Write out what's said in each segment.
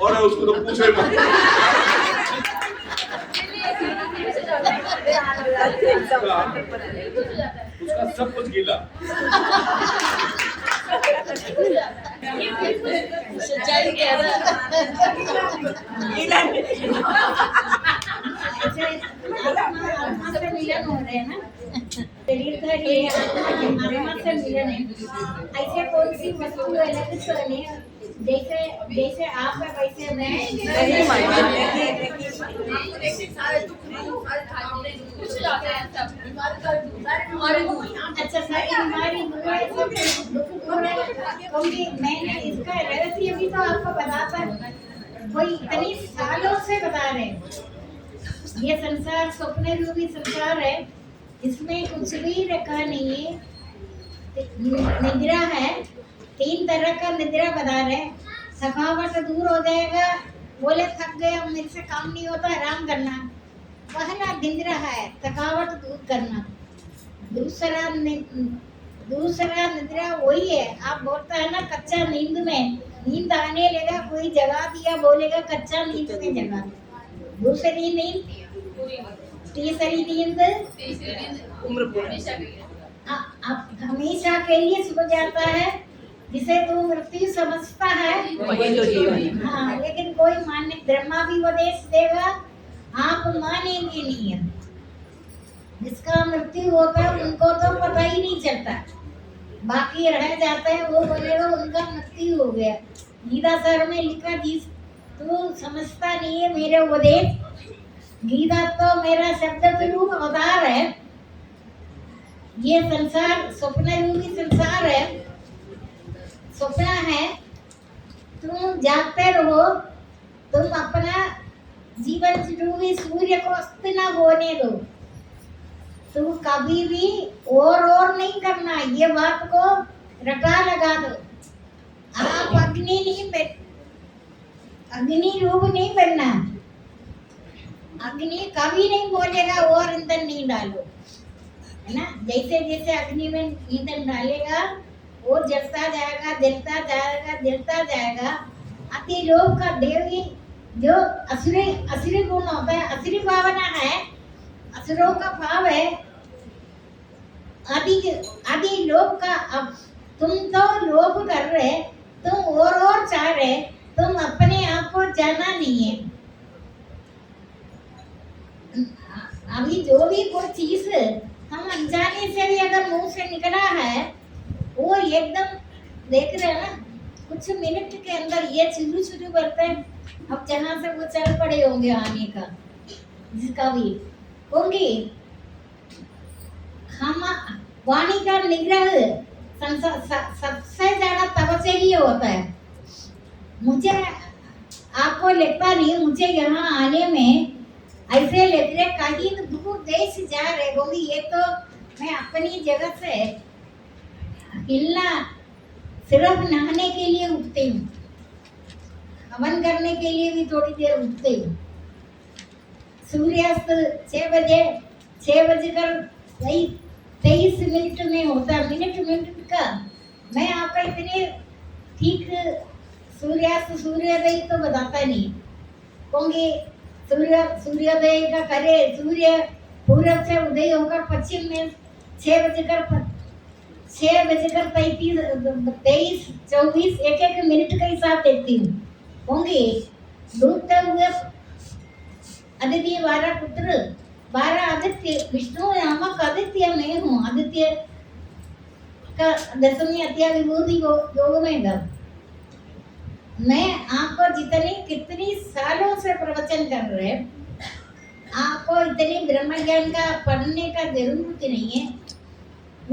और उसको तो पूछे मत। उसका सब कुछ गीला। सच्चाई कह रहा गीला आत्मा से मिलन हो रहे हैं ना, शरीर का ये आत्मा से मिलन है। ऐसे कौन सी वस्तु अलग तो नहीं, जैसे जैसे आप है वैसे मैं। अच्छा सारी हमारी क्योंकि मैंने इसका रहस्य भी तो आपको बताता, कोई इतनी सालों से बता रहे हैं। ये संसार स्वप्न रूपी संसार है, इसमें कुछ भी रखा नहीं है। निद्रा है, 3 तरह का निद्रा बता रहे। थकावट दूर हो जाएगा, बोले थक गए अब मेरे से काम नहीं होता, आराम करना, पहला निद्रा है, थकावट दूर करना। दूसरा निद्रा वही है, आप बोलता है ना कच्चा नींद में, नींद आने लगा कोई जगा दिया, बोलेगा कच्चा नींद में जगा। दूसरी नींद, तीसरी नींद हमेशा के लिए सो जाता है, जिसे तो मृत्यु समझता है। हाँ, लेकिन कोई मान्य ब्रह्मा भी उपदेश देगा, आप मानेंगे नहीं है। जिसका मृत्यु होता है उनको तो पता ही नहीं चलता, बाकी रह जाता है, वो बोलेगा उनका मृत्यु हो गया। गीता सर में लिखा, जिस तू समझता नहीं है मेरे उपदेश, गीता तो मेरा शब्द रूप अवतार है। ये संसार स्वप्न रूपी संसार है, स्वप्न है। तुम जागते रहो, तुम अपना जीवन रूपी सूर्य को अस्त न होने दो। तुम कभी भी और नहीं करना, ये बात को रटा लगा दो। आप अग्नि रूप नहीं बनना। अग्नि कभी नहीं बोलेगा और ईंधन नहीं डालो, है ना। जैसे जैसे अग्नि में ईंधन डालेगा वो जलता जाएगा, जलता जाएगा, जलता जाएगा। अति लोभ का देवी जो असुरी गुण होता है, असुरी भावना है, असुरों का भाव है, आदि लोभ का। अब तुम तो लोभ कर रहे, तुम और चाह रहे, तुम अपने आप को जाना नहीं है। अभी जो भी कोई चीज हम अनजाने से भी अगर मुंह से निकला है, वो एकदम देख रहे हैं ना, कुछ मिनट के अंदर ये शुरू करते हैं। अब जहाँ से वो चल पड़े होंगे आने का, जिसका भी होंगे। हम वाणी का निग्रह सबसे ज्यादा तब से ही होता है। मुझे आपको लगता नहीं, मुझे यहाँ आने में ऐसे लग रहे कहीं दूर देश जा रहे होंगे। ये तो मैं अपनी जगह से हिलना, सिर्फ नहाने के लिए उठती हूँ, हवन करने के लिए भी थोड़ी देर उठती हूँ। सूर्यास्त 6 बजे 6:23 में होता है, मिनट का। मैं आपका इतने ठीक सूर्यास्त सूर्योदय तो बताता नहीं, क्योंकि सूर्योदय का करे, सूर्य पूरब से उदय होकर पश्चिम में 6:23 एक मिनट का हिसाब देखती हूँ। होंगे डूबते हुए आदित्य 12 पुत्र, 12 आदित्य, विष्णु नामक आदित्य मैं हूँ। आदित्य का 10वीं अध्याय विभूति योग में गम। मैं आपको कितनी सालों से प्रवचन कर रहे, आपको इतनी ब्रह्म ज्ञान का पढ़ने का जरूरत नहीं है।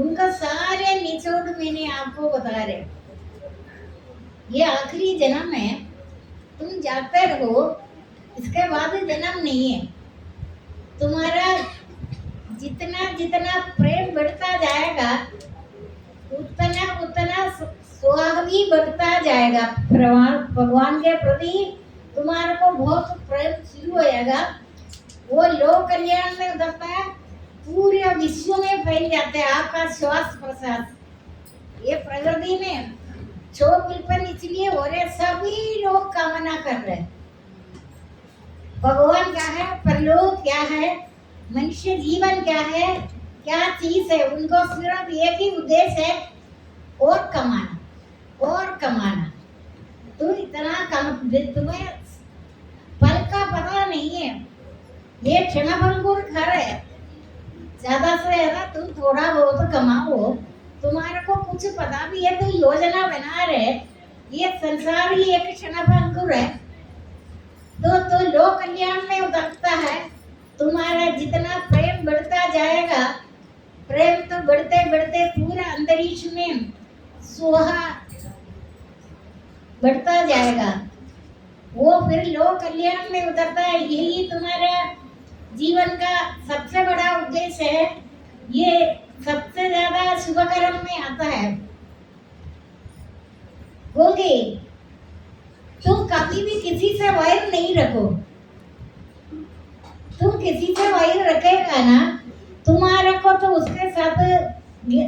उनका सारे निचोड़ मैंने आपको बता रहे। ये आखिरी जन्म है, तुम जाते रहो, इसके बाद जन्म नहीं है। तुम्हारा जितना प्रेम बढ़ता जाएगा, उतना सुहाग भी बढ़ता जाएगा। भगवान के प्रति तुम्हारे को बहुत प्रेम शुरू हो जाएगा। वो लोक कल्याण में उतरता है, पूरे विश्व में फैल जाते हैं आपका श्वास प्रश्वास। ये प्रकृति में 6 बिल्कुल इसलिए हो रहे, सभी लोग कामना कामना कर रहे हैं। भगवान क्या है, परलोक क्या है, मनुष्य जीवन क्या है, क्या चीज है, उनको सिर्फ एक ही उद्देश्य है, और कमाना, और कमाना। तू इतना कम, तुम्हें फल का पता नहीं है, ये क्षणभंगुर घर है, ज्यादा से ज्यादा तुम थोड़ा बहुत कमाओ, तुम्हारे को कुछ पता भी है, तो योजना बना रहे, ये संसार ही एक क्षणभंगुर है, तो लोक कल्याण में उतरता है। तुम्हारा जितना प्रेम बढ़ता जाएगा, प्रेम तो बढ़ते बढ़ते पूरा अंतरिक्ष में सुहा बढ़ता जाएगा, वो फिर लोक कल्याण में उतरता है। यही तुम्हारा जीवन का सबसे बड़ा उद्देश्य है, ये सबसे ज्यादा शुभ कर्म में आता है। गोगी, तुम कभी भी किसी से वैर नहीं रखो, तुम किसी से वैर रखेगा ना, तुम्हारे को तो उसके साथ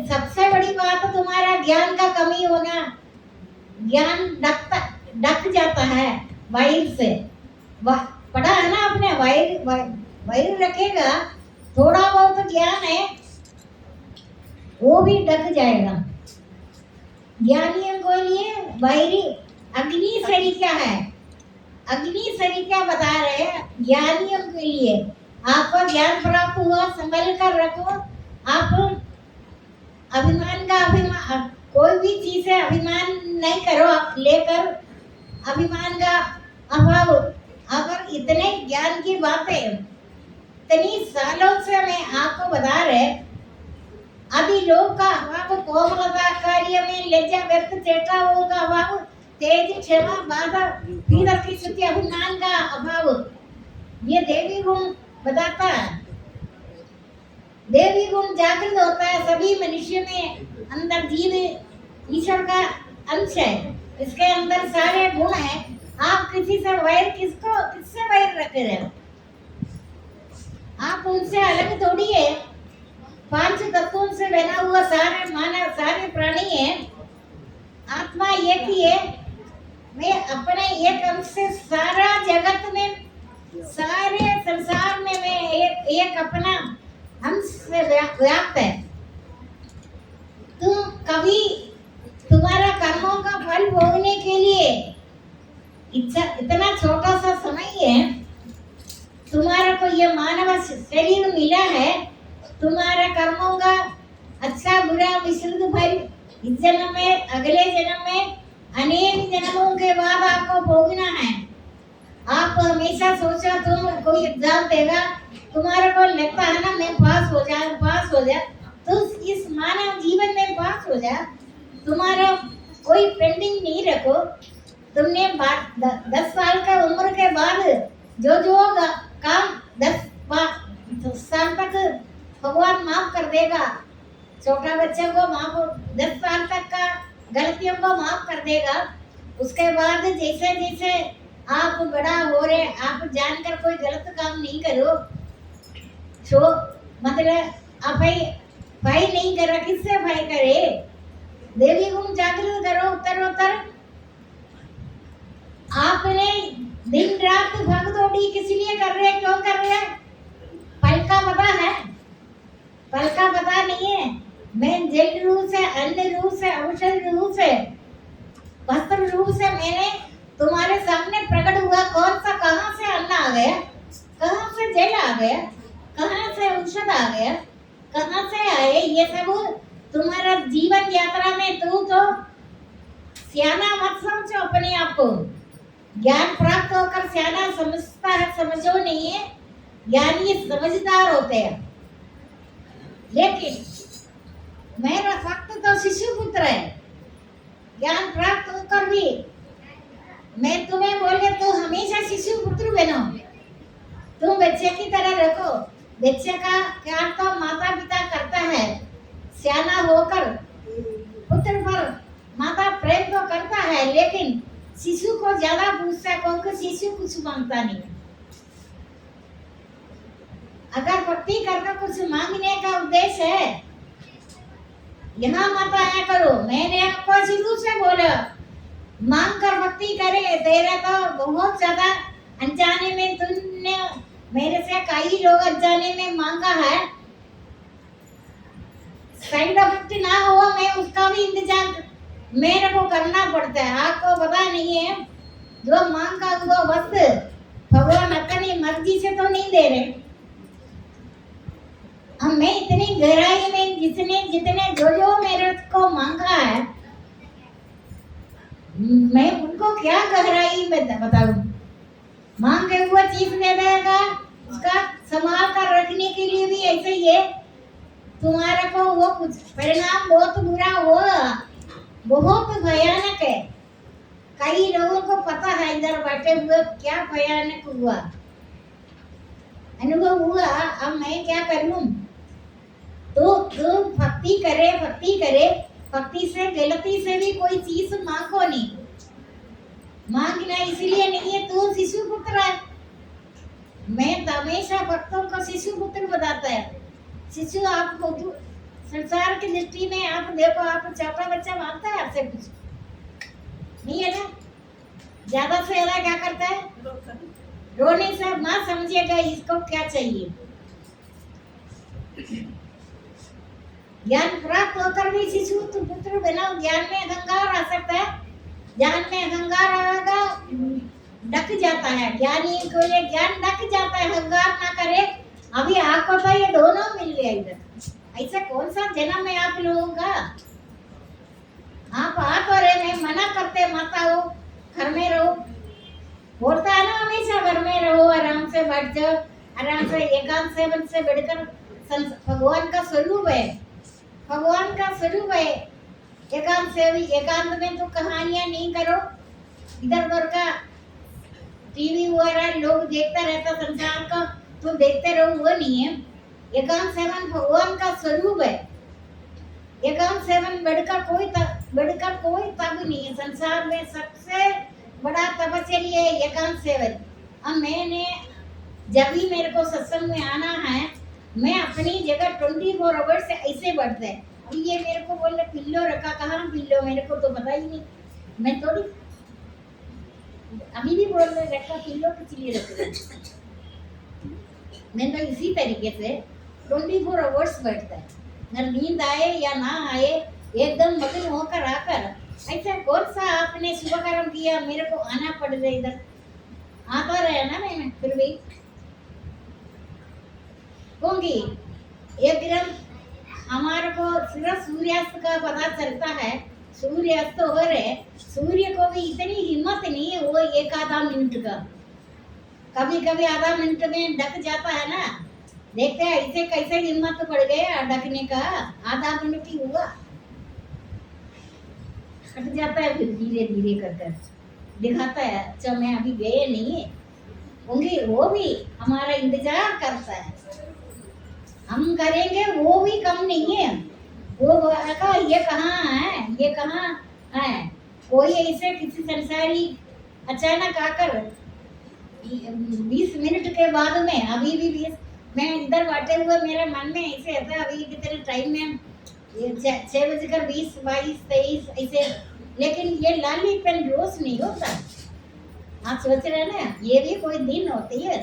सबसे बड़ी बात तुम्हारा ज्ञान का कमी होना, ज्ञान ढक जाता है वैर से। पढ़ा है ना आपने, वैर रखेगा, थोड़ा बहुत ज्ञान है वो भी ढक जाएगा। ज्ञानियों को लिए वैरी अग्नि सरिका है, अग्नि सरिका बता रहे हैं ज्ञानियों के लिए। आपको ज्ञान प्राप्त हुआ, संभल कर रखो। आप अभिमान का कोई भी चीज से अभिमान नहीं करो, आप लेकर अभिमान का अभाव। अगर इतने ज्ञान की बातें इतनी सालों से मैं आपको बता रहे, आदि लोग का अभाव, कोमलता, कार्य में लज्जा, व्यक्त, चेष्टाओं का अभाव, तेज, क्षमा, बाधा, धीरज की स्थिति, अभिमान का अभाव, ये देवी गुण बताता है। देवी गुण जागृत होता है सभी मनुष्य में, अंदर जीव ईश्वर का अंश है, इसके अंदर सारे गुण हैं। आप किसी से वैर किससे वैर रख रहे हो? आप उनसे अलग थोड़ी है, पांच तत्वों से बना हुआ सारे मानव, सारे प्राणी है, आत्मा एक ही है। मैं अपने एक अंश से सारा जगत में, सारे संसार में मैं एक अपना अंश से व्याप्त है। तुम कभी तुम्हारा कर्मों का फल भोगने के लिए इतना छोटा सा समय है, तुम्हारे को ये मानव शरीर मिला है, तुम्हारा कर्मों का अच्छा बुरा मिश्रित फल इस जन्म में, अगले जन्म में, अनेक जन्मों के बाद आपको भोगना है। आप हमेशा सोचा तुम कोई एग्जाम देगा, तुम्हारे को लगता है ना मैं पास हो जा, तो इस मानव जीवन में पास हो जा। तुम्हारा कोई पेंडिंग नहीं रखो। तुमने 10 साल का उम्र के बाद जो काम 10 साल तक भगवान माफ कर देगा। छोटा बच्चे को माफ, 10 साल तक का गलतियों को माफ कर देगा। उसके बाद जैसे जैसे आप बड़ा हो रहे, आप जानकर कोई गलत काम नहीं करो, मतलब आप भाई नहीं कर रहा, किससे भाई करे? देवी गुण जागृत करो उत्तर। आपने दिन रात भाग दौड़ी किस लिए कर रहे हैं, क्यों कर रहे हैं? फल का पता है? फल का पता नहीं है। मैं जल रूप से, अन्न रूप से, औषध रूप से, वस्त्र रूप से मैंने तुम्हारे सामने प्रकट हुआ। कौन सा, कहाँ से अन्न आ गया, कहाँ से जल आ गया, कहाँ से औषध आ गया, कहाँ से आए? ये सब तुम्हारा जीवन यात्रा में तू तो सियाना मत समझो अपने आप को। ज्ञान प्राप्त होकर सियाना समझता है, समझो नहीं है। ज्ञानी समझदार होते हैं, लेकिन मेरा भक्त तो शिशु पुत्र है। ज्ञान प्राप्त होकर भी मैं तुम्हें बोले तो हमेशा शिशु पुत्र बनो, तुम बच्चे की तरह रखो। बच्चे का प्यार तो माता पिता करता है, सियाना होकर पुत्र पर माता प्रेम तो करता है, लेकिन शिशु को ज्यादा पूछता है, क्योंकि शिशु कुछ मांगता नहीं। अगर भक्ति करके कुछ मांगने का उद्देश्य है, यहाँ मत आया करो। मैंने आपको शुरू से बोला मांग कर भक्ति करे। तेरा तो बहुत ज्यादा अनजाने में तुमने मेरे से कई लोग अनजाने में मांगा है। साइड इफेक्ट ना हो, मैं उसका भी इंतजाम मेरे को करना पड़ता है। आपको पता नहीं है, जो मांगा हुआ वक्त भगवान अपनी मर्जी से तो नहीं दे रहे। अब मैं इतनी गहराई में जितने जो मेरे को मांगा है, मैं उनको क्या गहराई में बताऊं। मांगे हुआ चीज दे देगा, उसका संभाल कर रखने के लिए भी ऐसे ही है। तुम्हारे को वो कुछ परिणाम बहुत बुरा हुआ, बहुत भयानक है। कई लोगों को पता है इधर बैठे हुए क्या भयानक हुआ, अनुभव हुआ। अब मैं क्या करूं? तो भक्ति करे, भक्ति से गलती से भी कोई चीज मांगो नहीं। मांगना इसलिए नहीं है तू शिशु पुत्र है। मैं हमेशा भक्तों को शिशु पुत्र बताता है। शिशु आपको संसार की दृष्टि में आप देखो, आप छोटा बच्चा मांगता है आपसे कुछ नहीं है ना, ज्यादा से ज्यादा क्या करता है? रोने से माँ समझिएगा इसको क्या चाहिए। ज्ञान प्राप्त होकर भी शिशु पुत्र बिना ज्ञान में अहंकार आ सकता है। ज्ञान में अहंकार आएगा, ढक जाता है। ज्ञानी को ये ज्ञान ढक जाता है, अहंकार ना करे। अभी आपको तो ये दोनों मिल गया इधर। ऐसा कौन सा जन्म है आप लोगों का? आप आ तो रहे, मैं मना करते माता हो घर में रहो, बोलता है ना हमेशा घर में रहो, आराम से बैठ जाओ, आराम से एकांत सेवन से बैठकर भगवान का स्वरूप है, भगवान का स्वरूप है। एकांत से एकांत में तो कहानियां नहीं करो, इधर उधर का टीवी वगैरह लोग देखता रहता संसार का, तो देखते रहो, वो नहीं है। एकांत सेवन भगवान का स्वरूप है। एकांत सेवन बढ़कर कोई तब नहीं है। संसार में सबसे बड़ा तपस्या है एकांत सेवन। अब मैंने जब भी मेरे को सत्संग में आना है, मैं अपनी जगह 24 आवर्स से ऐसे बढ़ते हैं। अभी ये मेरे को बोले पिल्लो रखा, कहाँ पिल्लो, मेरे को तो पता ही नहीं। मैं थोड़ी अभी भी बोल रहे रखा, पिल्लो किस लिए रख रहे। मैं तो इसी तरीके से 24 आवर्स बैठता है, न नींद आए या ना आए, एकदम मगन होकर आकर। ऐसा कौन सा आपने शुभ कर्म किया मेरे को आना पड़ रहा इधर? आता रहे ना मैं फिर भी होंगी। एक दिन हमारे को सिर्फ सूर्यास्त का पता चलता है, सूर्यास्त हो रहे, सूर्य को भी इतनी हिम्मत नहीं है वो एक आधा मिनट का, कभी कभी आधा मिनट में ढक जाता है ना। देखते हैं ऐसे कैसे हिम्मत पड़ गया ढकने का, आधा मिनट ही हुआ, हट जाता है, फिर धीरे धीरे कर दिखाता है अच्छा मैं अभी गए नहीं होंगे। वो भी हमारा इंतजार करता है, हम करेंगे, वो भी कम नहीं है। वो का ये कहाँ है, ये कहाँ है। कोई ऐसे किसी संसारी अचानक आकर 20 मिनट के बाद में, अभी भी 20 मैं इधर बैठे हुए मेरे मन में ऐसे होता है अभी कितने टाइम में 6:20, 22, 23 ऐसे। लेकिन ये लाली पेन रोज नहीं होता। आप सोच रहे हैं ना, ये भी कोई दिन होती है,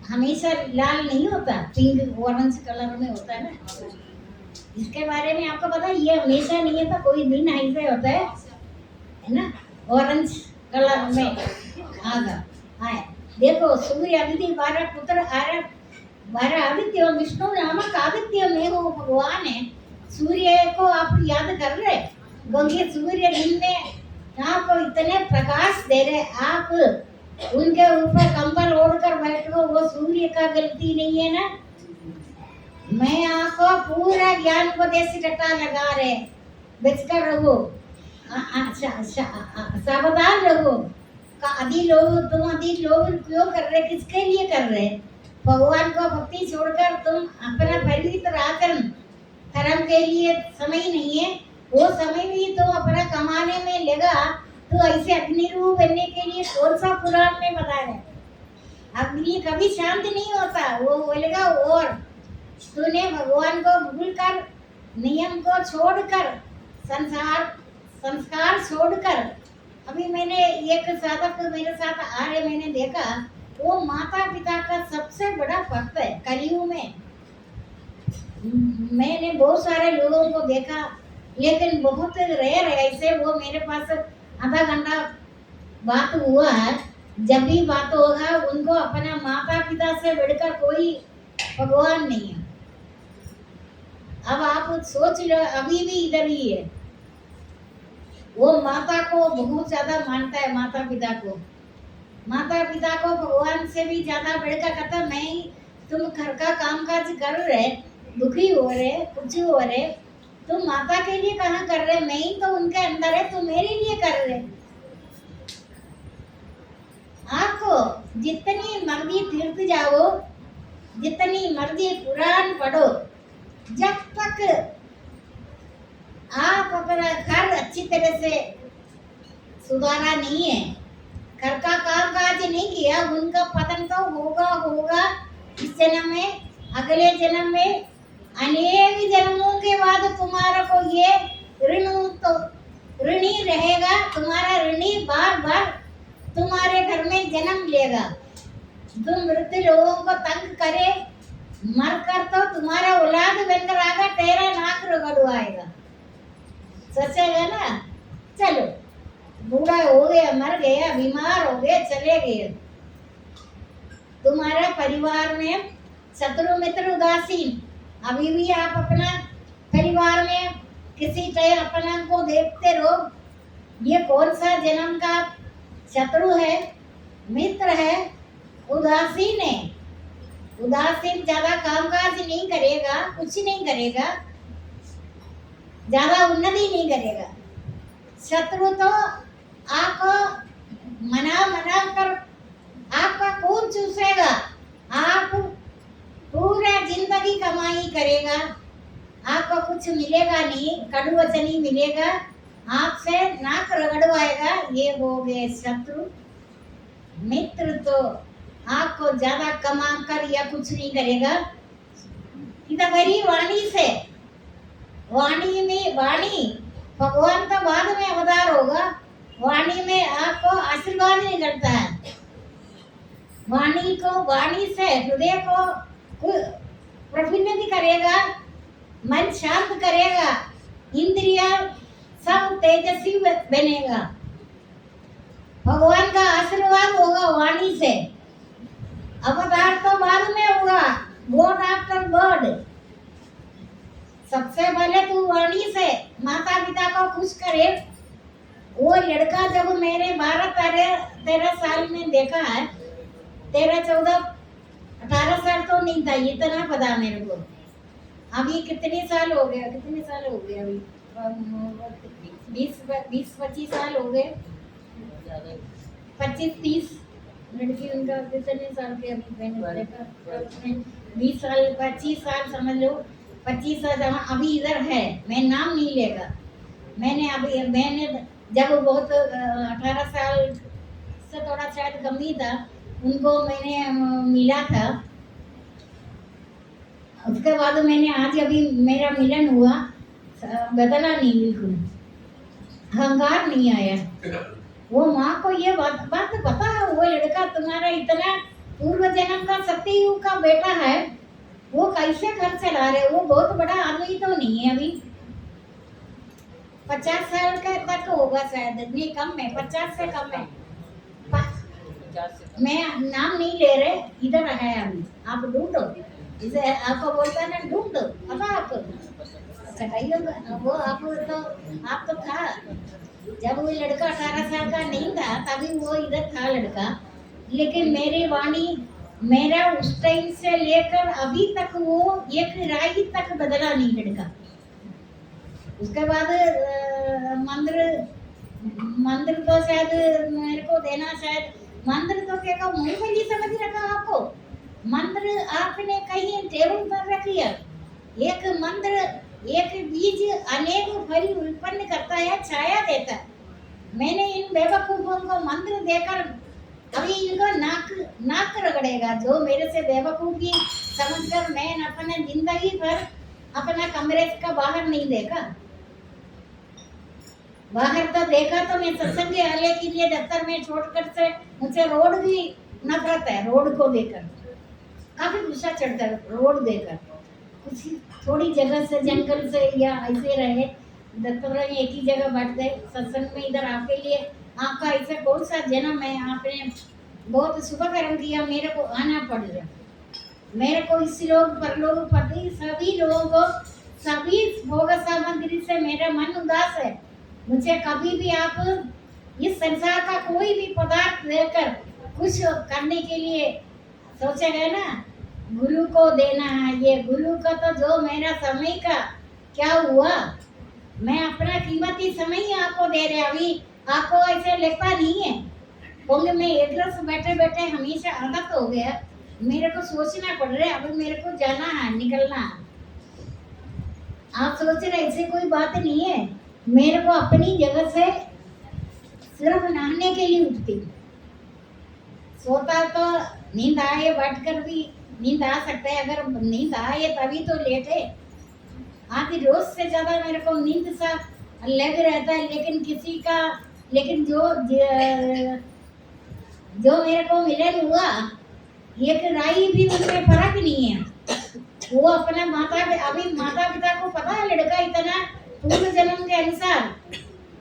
हमेशा लाल नहीं होता, पिंक ऑरेंज कलर में होता है ना। इसके बारे में आपको पता है, ये हमेशा नहीं है, तो कोई दिन ऐसे होता है ना, ऑरेंज कलर में आगा है। देखो सूर्य आदित्य 12 पुत्र आर्य 12 आदित्य, विष्णु नामक आदित्य में वो भगवान है। सूर्य को आप याद कर रहे, गंगे सूर्य दिन में आपको इतने प्रकाश दे रहे, आप उनके ऊपर कंबल ओढ़कर बैठो, वो सूर्य का गलती नहीं है ना। मैं आपको पूरा ज्ञान उपदेश रटा लगा रहे, बचकर रहो, सावधान रहो। आदि लोग तुम आदि लोग क्यों कर रहे, किसके लिए कर रहे? भगवान को भक्ति छोड़कर तुम अपना पवित्र आचरण कर्म के लिए समय नहीं है, वो समय भी तुम अपना कमाने में लगा। तो ऐसे अग्नि रूप बनने के लिए कौन सा पुराण में बता रहे? अग्नि कभी शांत नहीं होता, वो बोलेगा। और तूने भगवान को भूलकर, नियम को छोड़कर संसार संस्कार छोड़कर, अभी मैंने एक साधक मेरे साथ आ रहे, मैंने देखा वो माता पिता का सबसे बड़ा भक्त है कलयुग में। मैंने बहुत सारे लोगों को देखा, लेकिन बहुत रेयर है ऐसे, वो मेरे पास आधा घंटा बात हुआ है। जब भी बात होगा उनको अपना माता पिता से बढ़कर कोई भगवान नहीं है। अब आप सोच लो, अभी भी इधर ही है, वो माता को बहुत ज्यादा मानता है, माता पिता को, माता पिता को भगवान से भी ज्यादा बढ़कर कहता मैं ही, तुम घर का काम काज कर रहे, दुखी हो रहे, कुछ हो रहे, तुम माता के लिए कहाँ कर रहे, मैं ही तो उनके अंदर है, तुम मेरे लिए कर रहे। आपको जितनी मर्जी तीर्थ जाओ, जितनी मर्जी पुराण पढ़ो, जब तक आप अपना घर अच्छी तरह से सुधारा नहीं है, घर का काम काज नहीं किया, उनका पतन तो होगा होगा इस जन्म में, अगले जन्म में, अनेक जन्मों के बाद तुम्हारा को ये ऋण तो ऋणी रहेगा, तुम्हारा ऋणी बार बार तुम्हारे घर में जन्म लेगा। तुम वृद्ध लोगों को तंग करे, मरकर तो तुम्हारा औलाद बनकर आएगा, तेरा नाक रगड़वाएगा, सचेगा ना। चलो बूढ़ा हो गया, मर गया, बीमार हो गया, चले गए, तुम्हारा परिवार में शत्रु मित्र उदासीन, अभी भी आप अपना परिवार में किसी टाइम अपना को देखते रहो, ये कौन सा जन्म का शत्रु है, मित्र है, उदासीन है। उदासीन ज्यादा कामकाज नहीं करेगा, कुछ नहीं करेगा, ज्यादा उन्नति नहीं करेगा। शत्रु तो आपको मना मना कर आपका खून चूसेगा, आप पूरा जिंदगी कमाई करेगा, आपको कुछ मिलेगा नहीं, कड़ू वचनी मिलेगा, आपसे नाक रगड़वाएगा, ये हो गए शत्रु। मित्र तो आपको ज्यादा कमा कर या कुछ नहीं करेगा, इधर मेरी वाणी से, वाणी में, वाणी भगवान का बाद में अवतार होगा, वाणी में आपको आशीर्वाद नहीं करता है, वाणी को, वाणी से हृदय को प्रफुल्लित करेगा, मन शांत करेगा, इंद्रिया सब तेजस्वी बनेगा, भगवान का आशीर्वाद होगा वाणी से। अवतार तो बाद में होगा, गॉड आफ्टर गॉड। सबसे पहले तू वाणी से माता पिता को खुश करे। वो लड़का जब मैंने 12-13 साल में देखा है, 13-14-18 साल तो नहीं था, इतना पता मेरे को। अभी कितने साल हो गए, कितने साल हो गए, अभी 20-25 साल हो गए, 25-30 लड़की उनका कितने साल के, अभी मैंने देखा 20 साल 25 साल समझ लो, 25 साल अभी इधर है, मैं नाम नहीं लेगा। मैंने जब बहुत 18 साल से थोड़ा शायद कम ही था, उनको मैंने मिला था, उसके बाद मैंने आज अभी मेरा मिलन हुआ, बदला नहीं, बिल्कुल अहंकार नहीं आया। वो माँ को ये बात पता है, वो लड़का तुम्हारा इतना पूर्व जन्म का सत्ययुग का बेटा है, वो कैसे घर चला रहे, वो बहुत बड़ा आदमी तो नहीं है, अभी 50 साल का तक होगा शायद, नहीं कम है, 50 से कम है, मैं नाम नहीं ले रहे, इधर है अभी, आप ढूंढो, इसे आपको बोलता है ना, ढूंढो, पता आपको, वो आप तो था, जब वो लड़का 18 साल का नहीं था तभी वो इधर था लड़का, लेकिन मेरी वाणी मेरा उस टाइम से लेकर अभी तक वो एक राई तक बदला नहीं लड़का। उसके बाद मंदिर तो शायद मेरे को देना, शायद मंदिर तो क्या मूंगफली समझ रखा आपको, मंदिर आपने कहीं टेबल पर रख लिया, एक मंदिर एक बीज अनेक फल उत्पन्न करता है, छाया देता है। मैंने इन बेवकूफों को मंत्र देकर अभी इनको नाक रगड़ेगा, जो मेरे से बेवकूफी समझकर मैं अपने जिंदगी भर अपना कमरे का बाहर नहीं देखा। बाहर तो देखा तो मैं सत्संग के आने के लिए दफ्तर में छोड़कर से मुझे रोड भी नफरत है। रोड को देखकर काफी गुस्सा चढ़ता है। रोड देखकर कुछ थोड़ी जगह से जंगल से या ऐसे रहे दफ्तर में एक ही जगह बैठते सत्संग में। इधर आपके लिए आपका ऐसा कौन सा जन्म है, आपने बहुत शुभ कर्म किया, मेरे को आना पड़ गया। मेरे को इस लोग परलोक पति सभी लोगों को सभी भोग सामग्री से मेरा मन उदास है। मुझे कभी भी आप इस संसार का कोई भी पदार्थ देकर कुछ करने के लिए सोचेगा ना, गुरु को देना है। ये गुरु का तो जो मेरा समय का क्या हुआ, मैं अपना कीमती समय ही आपको दे रहे। अभी आपको ऐसे लगता नहीं है क्योंकि मैं एक से बैठे बैठे हमेशा आदत हो गया, मेरे को सोचना पड़ रहा है। अभी मेरे को जाना है, निकलना है। आप सोच रहे ऐसे कोई बात नहीं है। मेरे को अपनी जगह से सिर्फ नहाने के लिए उठती। सोता तो नींद आए बैठकर भी नींद आ सकता है, अगर नींद आए तभी तो लेटे। आधी रोज से ज्यादा मेरे को नींद सा लग रहता है। लेकिन जो मेरे को मिलन हुआ एक राई भी उसमें फर्क नहीं है। वो अपना अभी माता पिता को पता है लड़का इतना पूर्व जन्म के अनुसार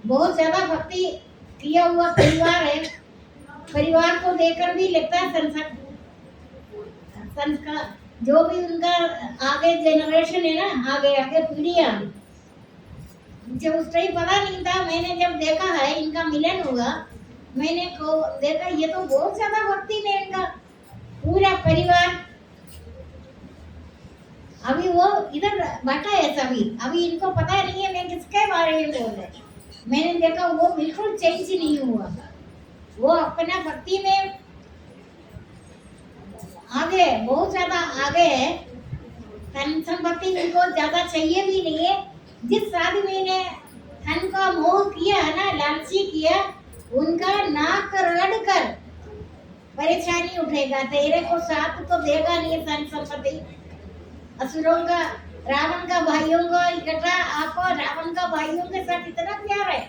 बहुत ज्यादा भक्ति किया हुआ परिवार है। परिवार को देखकर भी लगता है संस्कार जो भी उनका आगे जनरेशन है ना, आगे पीढ़ियां, मुझे उस टाइम पता नहीं था। मैंने जब देखा है इनका मिलन हुआ, मैंने को देखा ये तो बहुत ज्यादा भक्ति में इनका पूरा परिवार। अभी वो इधर बैठा है सभी, अभी इनको पता नहीं है मैं किसके बारे में बोल रही। मैंने देखा वो बिल्कुल चेंज नहीं हुआ। वो अपना भक्ति में आगे, बहुत ज्यादा आगे है। धन संपत्ति उनको ज्यादा चाहिए भी नहीं है। जिस आदमी ने धन का मोह किया है ना, लालची किया, उनका नाक रगड़ कर परेशानी उठेगा। तेरे को साथ तो देगा नहीं धन संपत्ति। असुरों का, रावण का भाइयों का इकट्ठा, आपको रावण का भाइयों के साथ इतना प्यार है।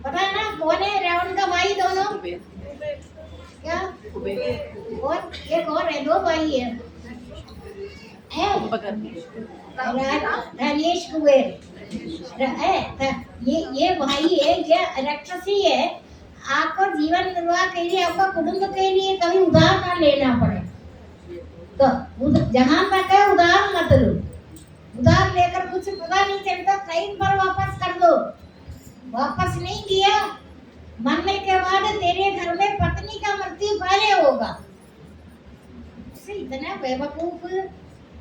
पता है ना कौन है रावण का भाई? दोनों क्या? और एक और है, दो भाई है, धनेश कुबेर। ये भाई है, ये राक्षसी है। आपको जीवन निर्वाह के लिए, आपका कुटुंब के लिए कभी उधार ना लेना पड़े। तो जहां तक है उधार मत लो। उधार लेकर कुछ पता नहीं चलता, टाइम पर वापस कर दो। वापस नहीं किया, मरने के बाद तेरे घर में पत्नी का मृत्यु पहले होगा। इतना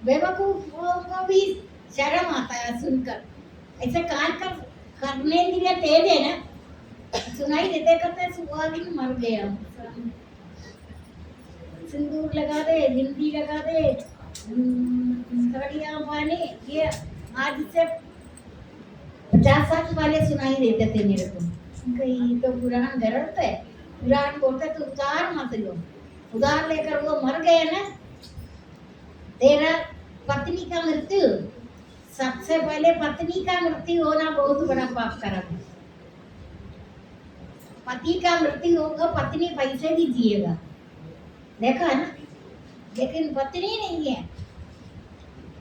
बेवकूफों को भी शर्म आता है सुनकर। ऐसे कान कर करने के लिए तेज है ना, सुनाई देते करते सुहागिन मर गया। सिंदूर लगा दे, बिंदी लगा दे, साड़ियाँ पहने। ये आज से 50 साल पहले सुनाई देते थे मेरे को। कहीं तो पुराण गलत है। पुराण बोलते तो उधार मत लो। उधार लेकर वो मर गए ना, तेरा पत्नी का मृत्यु, सबसे पहले पत्नी का मृत्यु होना बहुत बड़ा पाप कर्म है। पति का मृत्यु होगा, पत्नी पैसे भी जिएगा, देखा ना। लेकिन पत्नी नहीं है,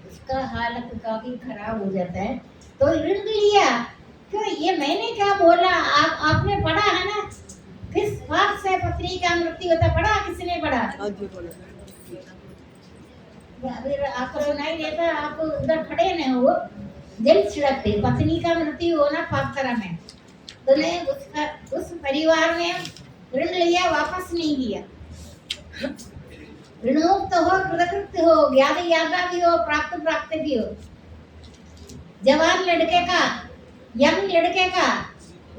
उसका हालत काफी खराब हो जाता है। तो ऋण लिया क्यों? ये मैंने क्या बोला, आपने पढ़ा है ना, किस बात से पत्नी का मृत्यु होता? पढ़ा किसने? पढ़ा अभी आपको सुनाई देता, आप उधर खड़े न हो, दिल छिड़कते। पत्नी का मृत्यु होना पाप कर्म है। तूने उस परिवार में ऋण लिया, वापस नहीं किया। ऋणोक्त हो, कृतकृत हो, ज्ञान यात्रा भी हो, प्राप्त भी हो। जवान लड़के का, यंग लड़के का,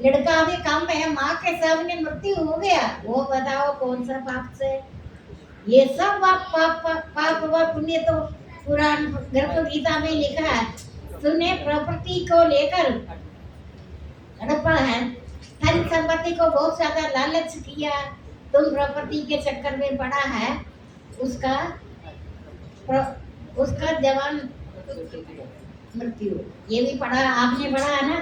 लड़का अभी कम है, माँ के सामने मृत्यु हो गया, वो बताओ कौन सा पाप से? ये सब पाप व पुण्य तो पुराण गर्भ गीता में लिखा है। तूने प्रॉपर्टी को लेकर हड़प्पा है, धन संपत्ति को बहुत ज्यादा लालच किया, तुम प्रॉपर्टी के चक्कर में पड़ा है, उसका जवान मृत्यु। ये भी पढ़ा, आपने पढ़ा है ना।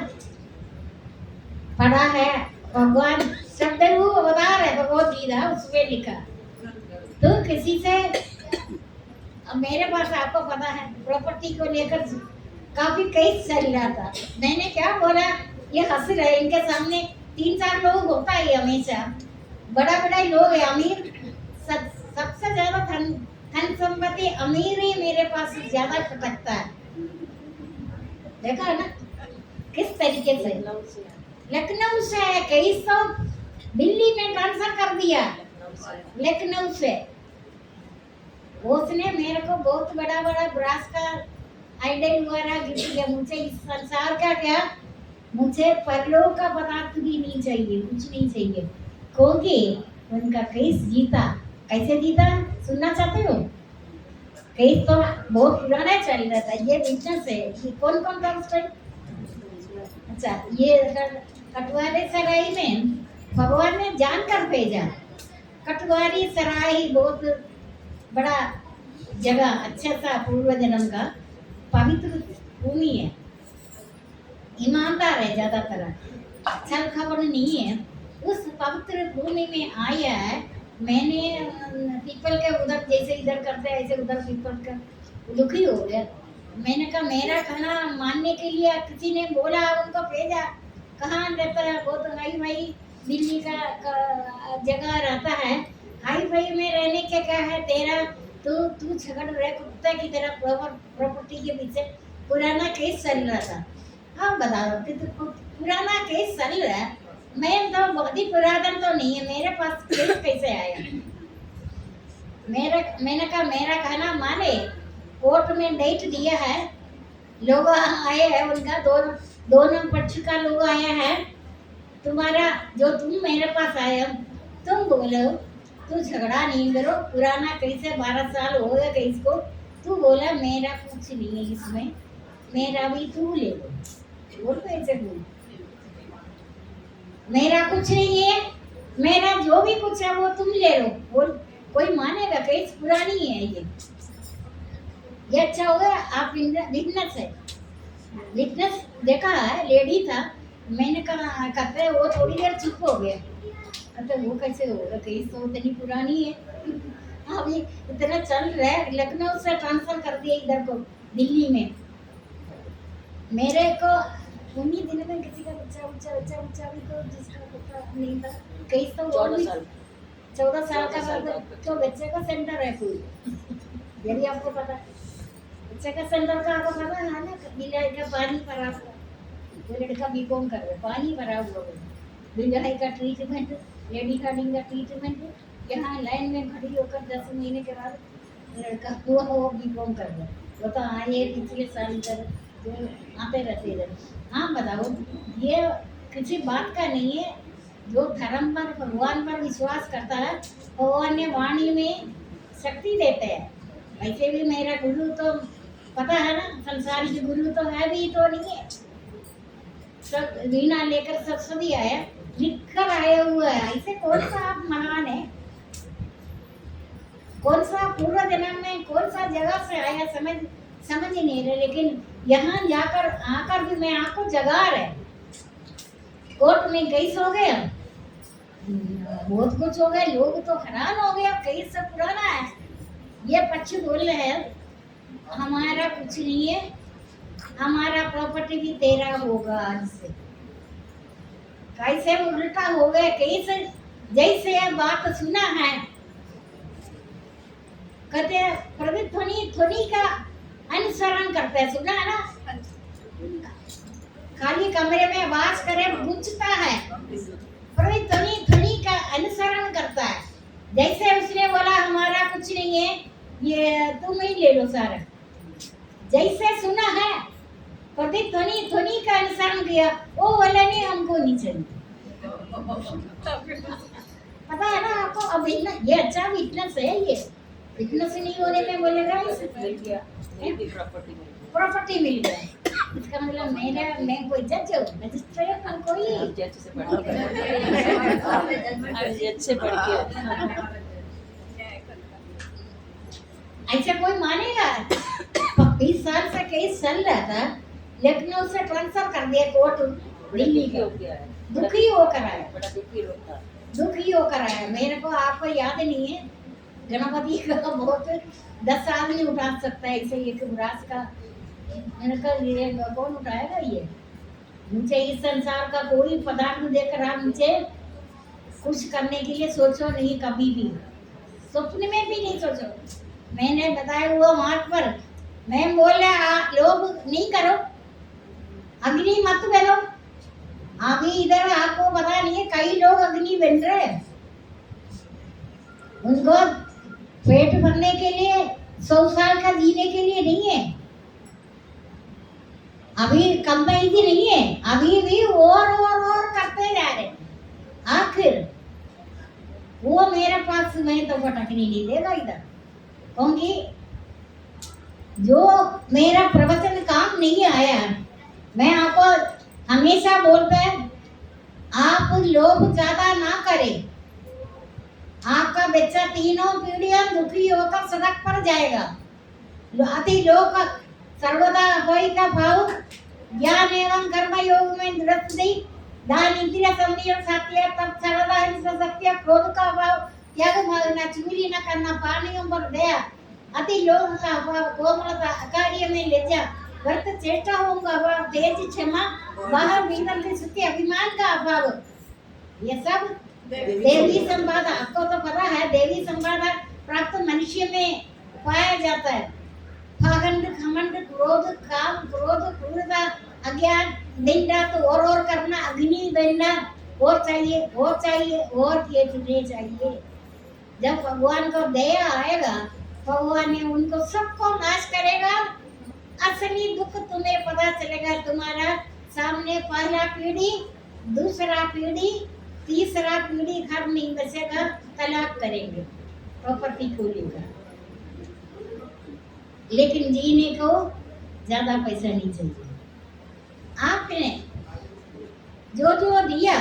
पढ़ा है, भगवान शब्दरू अवतार है भगवत गीता, उसमें लिखा। तो किसी से, अब मेरे पास आपको पता है प्रॉपर्टी को लेकर काफी केस चल रहा था। मैंने क्या बोला, ये हंस रहे, इनके सामने 3-4 लोग होता है हमेशा, बड़ा बड़ा लोग है, अमीर सबसे ज्यादा धन संपत्ति अमीर ही मेरे पास ज्यादा खटकता है। देखा ना किस तरीके से, लखनऊ से है, कई सौ दिल्ली में ट्रांसफर कर दिया, लखनऊ से। उसने मेरे को बहुत बड़ा बड़ा ब्रास का आइडल वगैरह गिफ्ट दिया। मुझे इस संसार का क्या, मुझे परलोक का पदार्थ भी नहीं चाहिए, कुछ नहीं चाहिए, क्योंकि उनका केस जीता। कैसे जीता सुनना चाहते हो? केस तो बहुत पुराना चल रहा था, ये बिजनेस है। ये कौन कौन था उस टाइम? अच्छा, ये कटवारी सराय में भगवान ने जानकर भेजा। कटवारी सराय बहुत बड़ा जगह, अच्छा सा पूर्व जन्म का पवित्र भूमि है, ईमानदार है ज्यादातर, छल कपट नहीं है। उस पवित्र भूमि में आया है। मैंने पीपल के उधर जैसे इधर करते हैं ऐसे उधर पीपल का दुखी हो गया। मैंने कहा मेरा खाना मानने के लिए किसी ने बोला, उनको भेजा। कहाँ रहता है? बहुत हाई फाई दिल्ली का जगह रहता है। हाई फाई में रहने के क्या है तेरा, तू झगड़ रहे कुत्ते की तरह प्रॉपर्टी के पीछे। पुराना केस चल रहा था। हाँ बताओ कि तो पुराना केस चल रहा है, मैं तो बहुत ही पुरातन तो नहीं है, मेरे पास केस कैसे आया? मैंने कहा मेरा कहना माने, कोर्ट में डेट दिया है, लोग आए हैं, उनका दोनों पक्ष का लोग आया है। तुम्हारा जो तुम मेरे पास आए हो, तुम बोलो तू झगड़ा नहीं करो, पुराना कैसे 12 साल हो गए केस को। तू बोला मेरा कुछ नहीं है इसमें, मेरा भी तू ले लो। बोल कैसे बोल, मेरा कुछ नहीं है, मेरा जो भी कुछ है वो तुम ले लो। बोल कोई मानेगा? केस पुरानी है ये अच्छा हो गया। आप विटनेस है, विटनेस देखा है, लेडी था। मैंने कहा कहते वो थोड़ी देर चुप हो गया, कहते वो कैसे होगा, केस तो इतनी पुरानी है। अभी इतना चल रहा है, लखनऊ से ट्रांसफर कर दिया इधर को दिल्ली में। मेरे को उन्हीं दिनों में किसी का बच्चा भी तो जिसका पता नहीं था, कई तो 14 साल का तो बच्चे का सेंटर है कोई, यदि आपको पता बच्चे का सेंटर का आपको पता है ना, बिलाई का पानी भरा हुआ, वो लड़का बीकॉम कर रहा है, पानी भरा हुआ है, बिलाई का ट्रीटमेंट, लेडी कार्डिंग का ट्रीटमेंट, यहाँ लाइन में खड़ी होकर 10 महीने के बाद लड़का हुआ वो बीकॉम कर रहा है। वो तो आए पिछले साल इधर आते रहते इधर। हाँ बताओ, ये किसी बात का नहीं है। जो धर्म पर भगवान पर विश्वास करता है, भगवान ने वाणी में शक्ति देते हैं। वैसे भी मेरा गुरु तो पता है ना, संसार के गुरु तो है भी तो नहीं है, सब वीणा लेकर सरस्वती आया, लिख कर आया हुआ है। ऐसे कौन सा आप महान है, कौन सा पूर्व जन्म में कौन सा जगह से आया, समझ ही नहीं रहे। लेकिन यहाँ जाकर आकर भी मैं आपको जगा रहे। कोर्ट में केस हो गया, बहुत कुछ हो गया, लोग तो हैरान हो गया, केस सब पुराना है। ये पक्ष बोल रहे हैं हमारा कुछ नहीं है, हमारा प्रॉपर्टी भी तेरा होगा आज से। कैसे उल्टा हो गया केस, जैसे बात सुना है कहते प्रदीप ध्वनि का अनुसरण करते हैं, सुना है ना, खाली कमरे में वास करे गूंजता है, प्रदीप ध्वनि का अनुसरण करता है। जैसे उसने बोला हमारा कुछ नहीं है, ये तुम ही ले लो सारा, जैसे सुना है प्रदीप ध्वनि का अनुसरण किया, वो बोला नहीं हमको नहीं चाहिए। पता है ना आपको? अब ये अच्छा विटनेस है, ये विटनेस नहीं होने में बोलेगा प्रॉपर्टी मिल गया, इसका मतलब मैं कोई जज हूँ, मजिस्ट्रेट हूँ, कोई जज से बढ़ के ऐसा कोई मानेगा? 20 साल से केस चल रहा था, लखनऊ से ट्रांसफर कर दिया कोर्ट दिल्ली हो का। गया है। दुखी होकर आया, बड़ा दुखी होता। दुखी होकर आया। मेरे को आपको याद नहीं है, गणपति का बहुत 10 आदमी उठा सकता है ऐसे एक उरास का। मैंने कहा ये कौन उठाएगा ये? मुझे इस संसार का कोई पदार्थ देकर आप मुझे कुछ करने के लिए सोचो नहीं, कभी भी स्वप्न में भी नहीं सोचो। मैंने बताया हुआ मार्ग पर मैं बोले लोग नहीं करो, अग्नि मत बेलो। अभी इधर आपको पता नहीं है, कई लोग अग्नि बन रहे हैं, उनको पेट भरने के लिए 100 साल का जीने के लिए नहीं है, अभी कंपनी भी नहीं है, अभी भी और करते जा रहे। आखिर वो मेरे पास मैं तो भटकने नहीं देगा इधर, क्योंकि जो मेरा प्रवचन काम नहीं आया। मैं आपको हमेशा बोलते हैं आप लोभ ज्यादा ना करें, आपका बच्चा तीनों पीढ़ियां दुखी होकर सड़क पर जाएगा। अति लोक सर्वदा कोई का भाव ज्ञान एवं कर्म योग में दृष्टि दान इंद्रिय संयम सत्य तब सर्वदा हिंसा सत्य क्रोध का भाव त्याग भावना चुगली न करना पानियों पर दया अति लोभ का भाव कोमलता अकार्य में लज्जा व्यर्थ चेष्टा होगा अभाव तेज क्षमा बाहर भीतर की शुद्धि अभिमान का अभाव, ये सब देवी संवाद आपको तो पता है। देवी संवाद प्राप्त मनुष्य में पाया जाता है। पाखंड घमंड क्रोध काम क्रोध क्रूरता अज्ञान दिन रात और करना अग्नि बनना और चाहिए और ये तुझे चाहिए। जब भगवान को दया आएगा भगवान ने उनको सबको नाश करेगा। असली दुख तुम्हें पता चलेगा। तुम्हारा सामने पहला पीढ़ी दूसरा पीढ़ी तीसरा पीढ़ी घर नहीं बचेगा, तलाक करेंगे, प्रॉपर्टी खोलेगा, लेकिन जीने को ज्यादा पैसा नहीं चाहिए। आपने जो जो दिया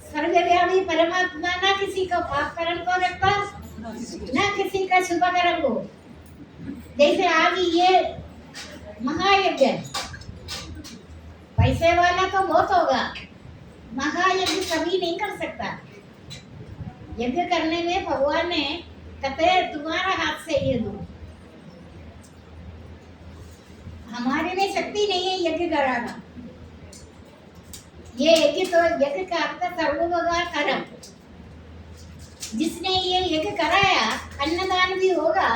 सर्वव्यापी परमात्मा ना किसी का पाप कर्म को रखता ना किसी का शुभ कर्म को। जैसे आज ये महायज्ञ, पैसे वाला तो बहुत होगा, महायज्ञ सभी नहीं कर सकता। यज्ञ करने में भगवान ने कहते तुम्हारा हाथ से ये दो, हमारे में शक्ति नहीं है यज्ञ कराना। ये यज्ञ तो यज्ञ का अर्थ सर्वोपकार कर्म, जिसने ये यज्ञ कराया अन्नदान भी होगा।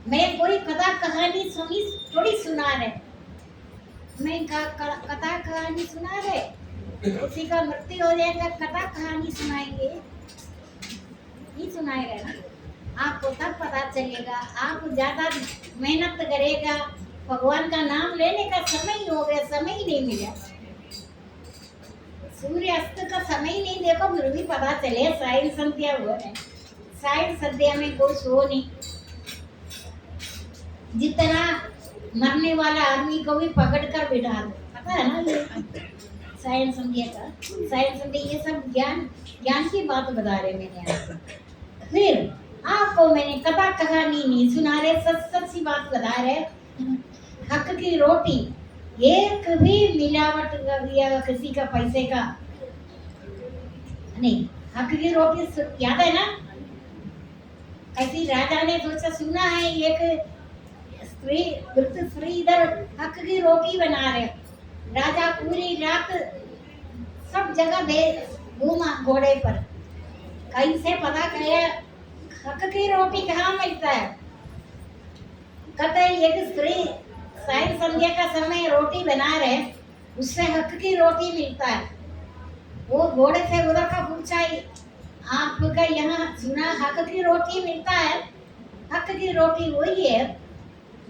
मैं कोई कथा कहानी सुनी थोड़ी सुना रहे, मैं कथा कहानी सुना रहे, किसी का मृत्यु हो जाएगा कथा कहानी सुनाएंगे, नहीं सुनाएगा ना। आपको तब पता चलेगा, आप ज्यादा मेहनत करेगा, भगवान का नाम लेने का समय ही हो गया, समय ही नहीं मिला। सूर्य अस्त का समय ही नहीं देखो फिर भी पता चले सायन संध्या हुआ है। सायन संध्या में कोई सो नहीं, जितना मरने वाला आदमी को भी पकड़ कर बिठा दो, पता है ना ये सायन संध्या का। सायन संध्या ये सब ज्ञान की बात बता रहे मैंने आपको। फिर आपको मैंने कथा कहानी नहीं सुना रहे, सच सी बात बता रहे। हक की रोटी, एक भी मिलावट या किसी का पैसे का नहीं, हक की रोटी याद है ना। किसी राजा ने सोचा सुना है एक स्त्री वृद्ध स्त्री इधर हक की रोटी बना रहे। राजा पूरी रात सब जगह घूमा घोड़े पर, कहीं से पता किया हक की रोटी कहाँ मिलता है। कहते एक स्त्री सायं संध्या का समय रोटी बना रहे, उससे हक की रोटी मिलता है। वो घोड़े से उधर का पूछा आपका यहाँ सुना हक की रोटी मिलता है। हक की रोटी वही है,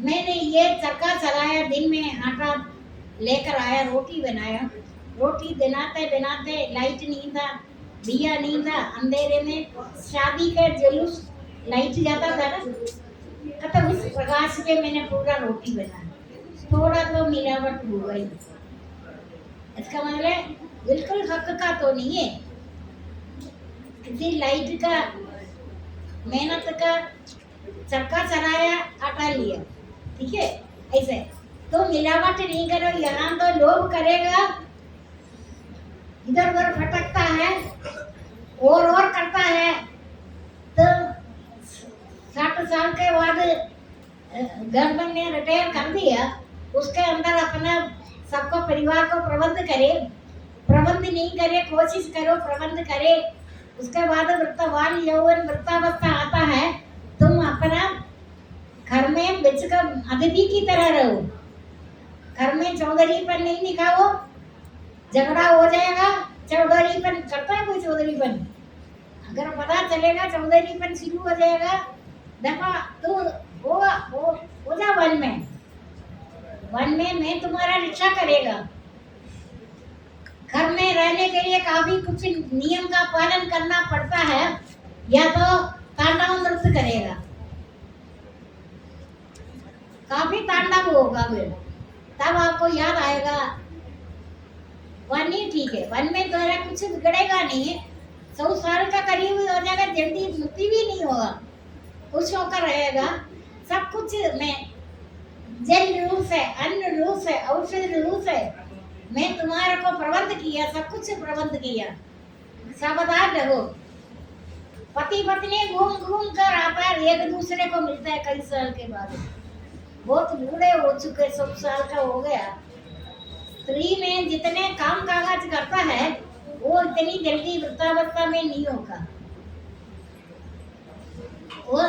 मैंने ये चक्का चलाया, दिन में आटा लेकर आया, रोटी बनाया। रोटी बनाते बनाते लाइट नहीं था, दिया नहीं था, अंधेरे में शादी का जुलूस लाइट जाता था ना, तो उस प्रकाश पे मैंने पूरा रोटी बनाया। थोड़ा तो मिलावट हो गई, इसका मतलब बिल्कुल हक का तो नहीं है। किसी लाइट का मेहनत का चक्का चलाया, आटा लिया, ठीक है, ऐसे तो मिलावट नहीं करो। यहाँ तो लोभ करेगा, इधर उधर भटकता है और करता है, तो 60 साल के बाद गवर्नमेंट ने रिटायर कर दिया, उसके अंदर अपना सबको परिवार को प्रबंध करे, प्रबंध नहीं करे, कोशिश करो प्रबंध करे, उसके बाद वृत्तवान यौवन वृत्तावस्था आता है, तुम अपना घर में बिच का अतिथि की तरह रहो, घर में चौधरीपन नहीं दिखाओ, झगड़ा हो जाएगा। चौधरीपन करता है कोई चौधरीपन? अगर पता चलेगा चौधरीपन शुरू हो जाएगा, देखो तू हो जा वन में मैं तुम्हारा रक्षा करेगा। घर में रहने के लिए काफी कुछ नियम का पालन करना पड़ता है, या तो तांडव नृत्य करेगा, काफी तांडव होगा, फिर तब आपको याद आएगा वन ही ठीक है। वन में तो कुछ बिगड़ेगा नहीं है, 100 साल का करीब हो जाएगा, जल्दी मृत्यु भी नहीं होगा, खुश होकर रहेगा। सब कुछ में जल रूप है, अन्न रूप है, औषध रूप है, मैं तुम्हारे को प्रबंध किया, सब कुछ प्रबंध किया, सावधान रहो। पति पत्नी घूम घूम कर आता है, एक दूसरे को मिलता है कई साल के बाद, बहुत बूढ़े हो चुके, 100 साल का हो गया। स्त्री में जितने काम काज करता है वो इतनी जल्दी वृद्धावस्था में नहीं होगा, वो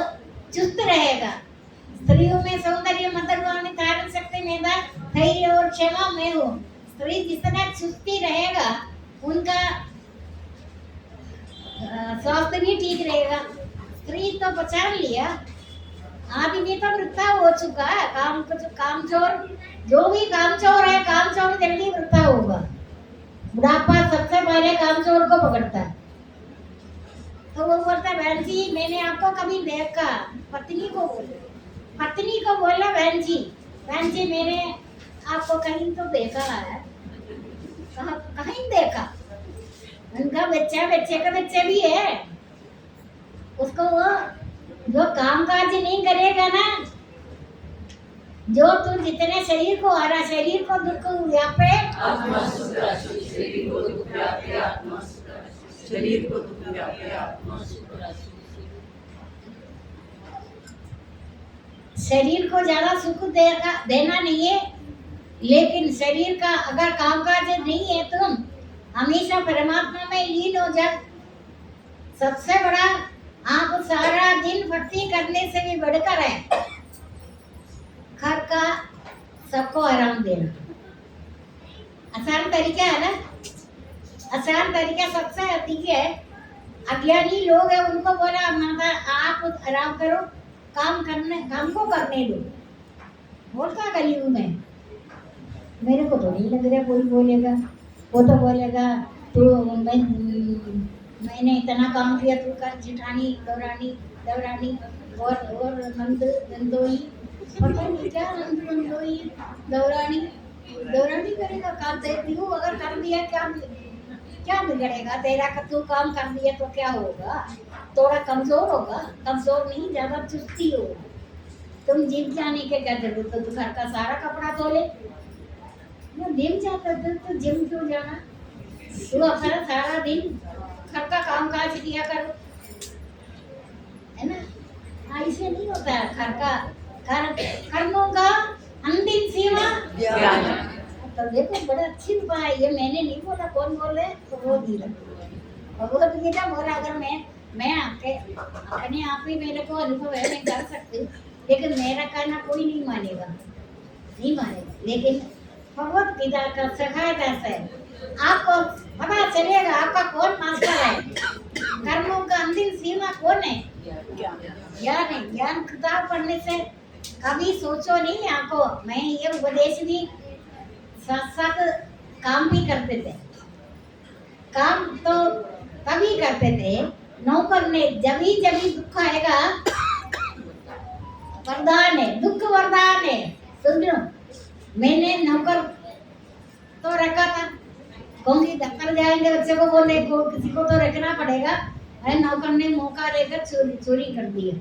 चुस्त रहेगा। स्त्रियों में सौंदर्य मधुरवाणी धारण शक्ति मेधा धैर्य और क्षमा में हो। स्त्री जितना चुस्ती रहेगा उनका स्वास्थ्य भी ठीक रहेगा। स्त्री तो पहचान लिया, आदमी तो वृद्धा हो चुका है, कामचोर जो भी कामचोर है, कामचोर जल्दी वृद्धा होगा। बुढ़ापा सबसे पहले कामचोर को पकड़ता है। तो वो बोलता है बहन जी मैंने आपको कभी देखा, पत्नी को बोला बहन जी मैंने आपको कहीं तो देखा है, कहीं देखा? उनका बच्चे का बच्चे भी है, उसको वो जो काम काज नहीं करेगा ना, जो तू जितने शरीर को आ रहा, शरीर को दुख व्यापे आत्मा सुख राशि, शरीर को दुख व्यापे आत्मा सुख राशि, शरीर को दुख व्यापे आत्मा सुख राशि। शरीर को ज्यादा सुख देना नहीं है, लेकिन शरीर का अगर कामकाज नहीं है, तुम हमेशा परमात्मा में लीन हो जा। सबसे बड़ा आप सारा दिन भक्ति करने से भी बढ़कर है घर का सबको आराम देना। आसान तरीका है ना, आसान तरीका सबसे अधिक है। अज्ञानी लोग है उनको बोला माता आप आराम करो, काम को करने दो। और क्या करी हूँ मैं, मेरे को तो नहीं लग रहा कोई बोलेगा, वो तो बोलेगा तो मैंने इतना काम किया, तू कर जेठानी दौरानी और नंदोई, पता नहीं क्या नंदोई दौरानी करेगा काम। देती हूँ अगर कर दिया क्या बिगड़ेगा तेरा, तू काम कर दिया तो क्या होगा, थोड़ा कमजोर होगा, कमजोर नहीं ज्यादा चुस्ती होगा। तुम जिम जाने के क्या जरूरत है, तो घर का सारा कपड़ा धो ले। जिम जाता तो जिम क्यों जाना, तू अपना सारा दिन घर का काम काज किया करो, है ना। ऐसे नहीं होता है, घर का कर्मों का अंतिम सीमा ज्ञान। तो देखो बड़ा अच्छी उपाय है ये, मैंने नहीं बोला, कौन बोले तो वो दिया भगवत गीता बोला। अगर मैं आपके अपने आप ही मेरे को अनुभव है, मैं कर सकती हूँ, लेकिन मेरा कहना कोई नहीं मानेगा। लेकिन भगवत गीता का सहायता से आपको पता चलेगा आपका कौन मास्टर है, कर्मों का अंतिम सीमा कौन है। ज्ञान है। ज्ञान किताब पढ़ने से कभी सोचो नहीं आपको। मैं ये उपदेश भी साथ काम भी करते थे, काम तो तभी करते थे नौकर ने, जब भी दुख आएगा वरदान है, दुख वरदान है। सुनो मैंने नौकर तो रखा था, क्योंकि दफ्तर जाएंगे बच्चे को बोलने को, किसी को तो रखना पड़ेगा। नौकर ने मौका लेकर चोरी कर दिया।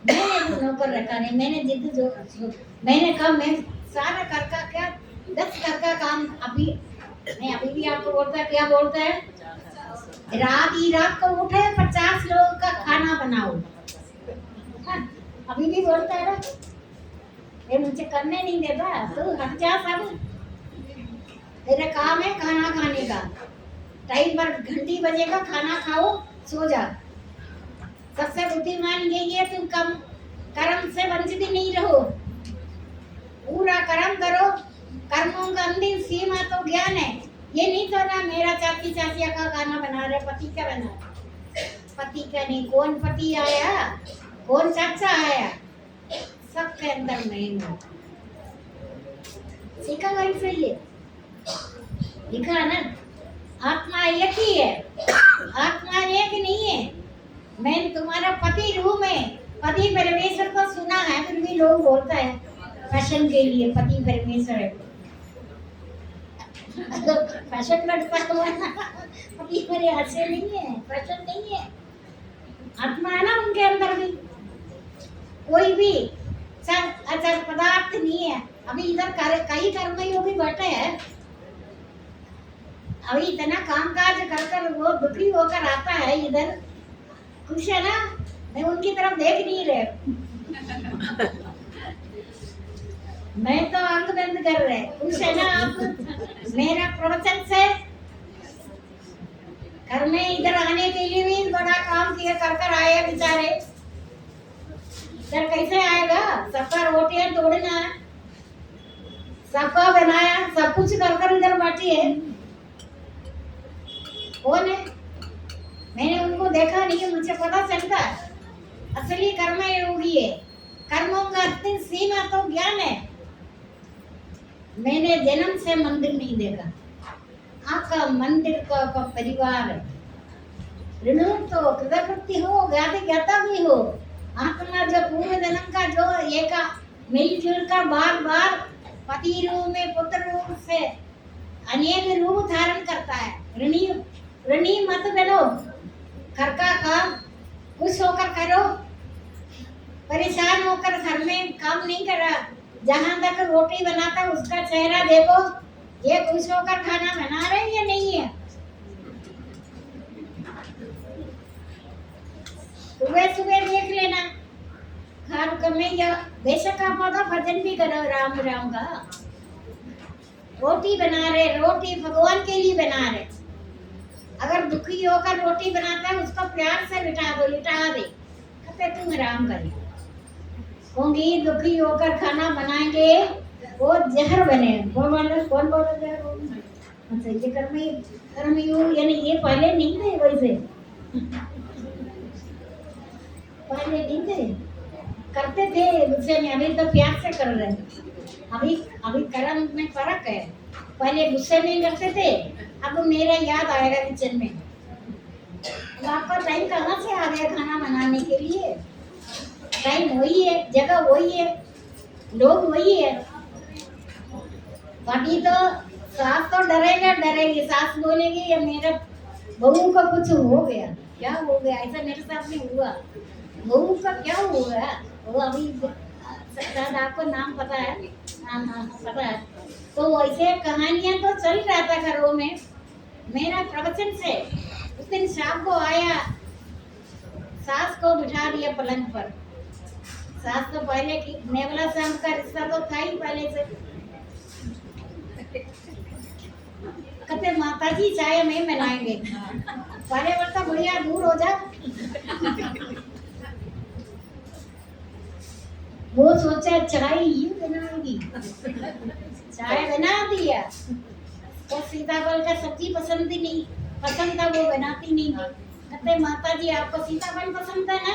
मैंने भी नौकर रखा नहीं, मैंने जिद मैंने कहा मैं सारा घर का क्या 10 घर का काम अभी मैं अभी भी आपको बोलता है, क्या बोलता है, रात को उठे 50 लोगों का खाना बनाओ। हाँ, अभी भी बोलता है ना, ये मुझे करने नहीं देता, तो हट जा सब, तेरा काम है खाना खाने का, टाइम पर घंटी बजेगा, खाना खाओ, सो जा। सबसे बुद्धिमान यही है, तुम कम कर्म से वंचित नहीं रहो, पूरा कर्म करो। कर्मों का अंतिम सीमा तो ज्ञान है। ये नहीं तो ना मेरा चाची चाचिया का खाना बना रहे, पति का बना, पति का नहीं, कौन पति आया, कौन चाचा आया, सबके अंदर मैं हूँ। सीखा वही सही है, लिखा ना, आत्मा एक ही है, आत्मा एक नहीं है। मैं तुम्हारा पति रूप में, पति परमेश्वर को सुना है, फिर भी लोग बोलता है फैशन के लिए पति परमेश्वर है, फैशन लगता है, पति मेरे अच्छे नहीं है, फैशन नहीं है, आत्मा है ना उनके अंदर भी, कोई भी अच्छा पदार्थ नहीं है। अभी इधर कई कर्मयोगी बैठे हैं, अभी इतना कामकाज कर कर वो दुखी होकर आता है इधर, खुश है ना, मैं उनकी तरफ देख नहीं रहे, मैं तो आंख बंद कर रहे, खुश है ना आप मेरा प्रवचन से। घर में इधर आने के लिए भी बड़ा काम किया, कर कर आए बेचारे, इधर कैसे आएगा, सबका रोटियां तोड़ना है, सबका बनाया, सब कुछ कर कर इधर बैठी है, कौन है? मैंने उनको देखा नहीं, मुझे पता चलता असली कर्म योगी है। कर्मों का अंतिम सीमा तो ज्ञान है। मैंने जन्म से मंदिर नहीं देखा, आपका मंदिर का परिवार है, ऋण तो कृतकृत्य हो, ज्ञाते ज्ञाता भी हो, आत्मा जो पूर्व जन्म का जो एक मिलजुल कर बार बार पति रूप में, पुत्र रूप से अनेक रूप धारण करता है। ऋणी मत बनो, घर का काम खुश होकर करो, परेशान होकर घर में काम नहीं करा, जहाँ तक रोटी बनाता उसका चेहरा देखो, ये खुश होकर खाना बना रहे या नहीं है। सुबह सुबह देख लेना, खान कमे या बेशक आप तो भजन भी करो राम राम का, रोटी बना रहे, रोटी भगवान के लिए बना रहे, अगर दुखी होकर रोटी बनाता है उसको प्यार से लिटा दो, लिटा दे, कहते तुम आराम करिए, क्योंकि दुखी होकर खाना बनाएंगे वो जहर बने। कौन बोला जहर? अच्छा, ये कर्मयोग यानी ये पहले नहीं थे, वैसे पहले नहीं थे, करते थे गुस्से में, अभी तो प्यार से कर रहे हैं। अभी कर्म में फर्क है, पहले गुस्से में करते थे, अब मेरा याद आएगा किचन में, अब आपका टाइम कहाँ से आ गया खाना बनाने के लिए? टाइम वही है, जगह वही है, लोग वही है। बाकी तो सास तो डरेगी, सास बोलेगी या मेरा बहू का कुछ हो गया, क्या हो गया, ऐसा मेरे साथ नहीं हुआ, बहू का क्या हुआ, वो अभी शायद आपको नाम पता है, नाम पता है, तो ऐसे कहानियां तो चल रहा था घरों में। मेरा प्रवचन से उस दिन शाम को आया, सास को बिठा दिया पलंग पर, सास तो पहले की नेवला शाम का रिश्ता तो था ही पहले से, कहते माता जी चाय में बनाएंगे, पहले बोलता भैया दूर हो जा, वो सोचा चाय ही बनाएगी, चाय बना दिया, तो सीताफल का सब्जी पसंद ही नहीं, पसंद था वो बनाती नहीं थी, कहते माता जी आपको सीताफल पसंद है ना,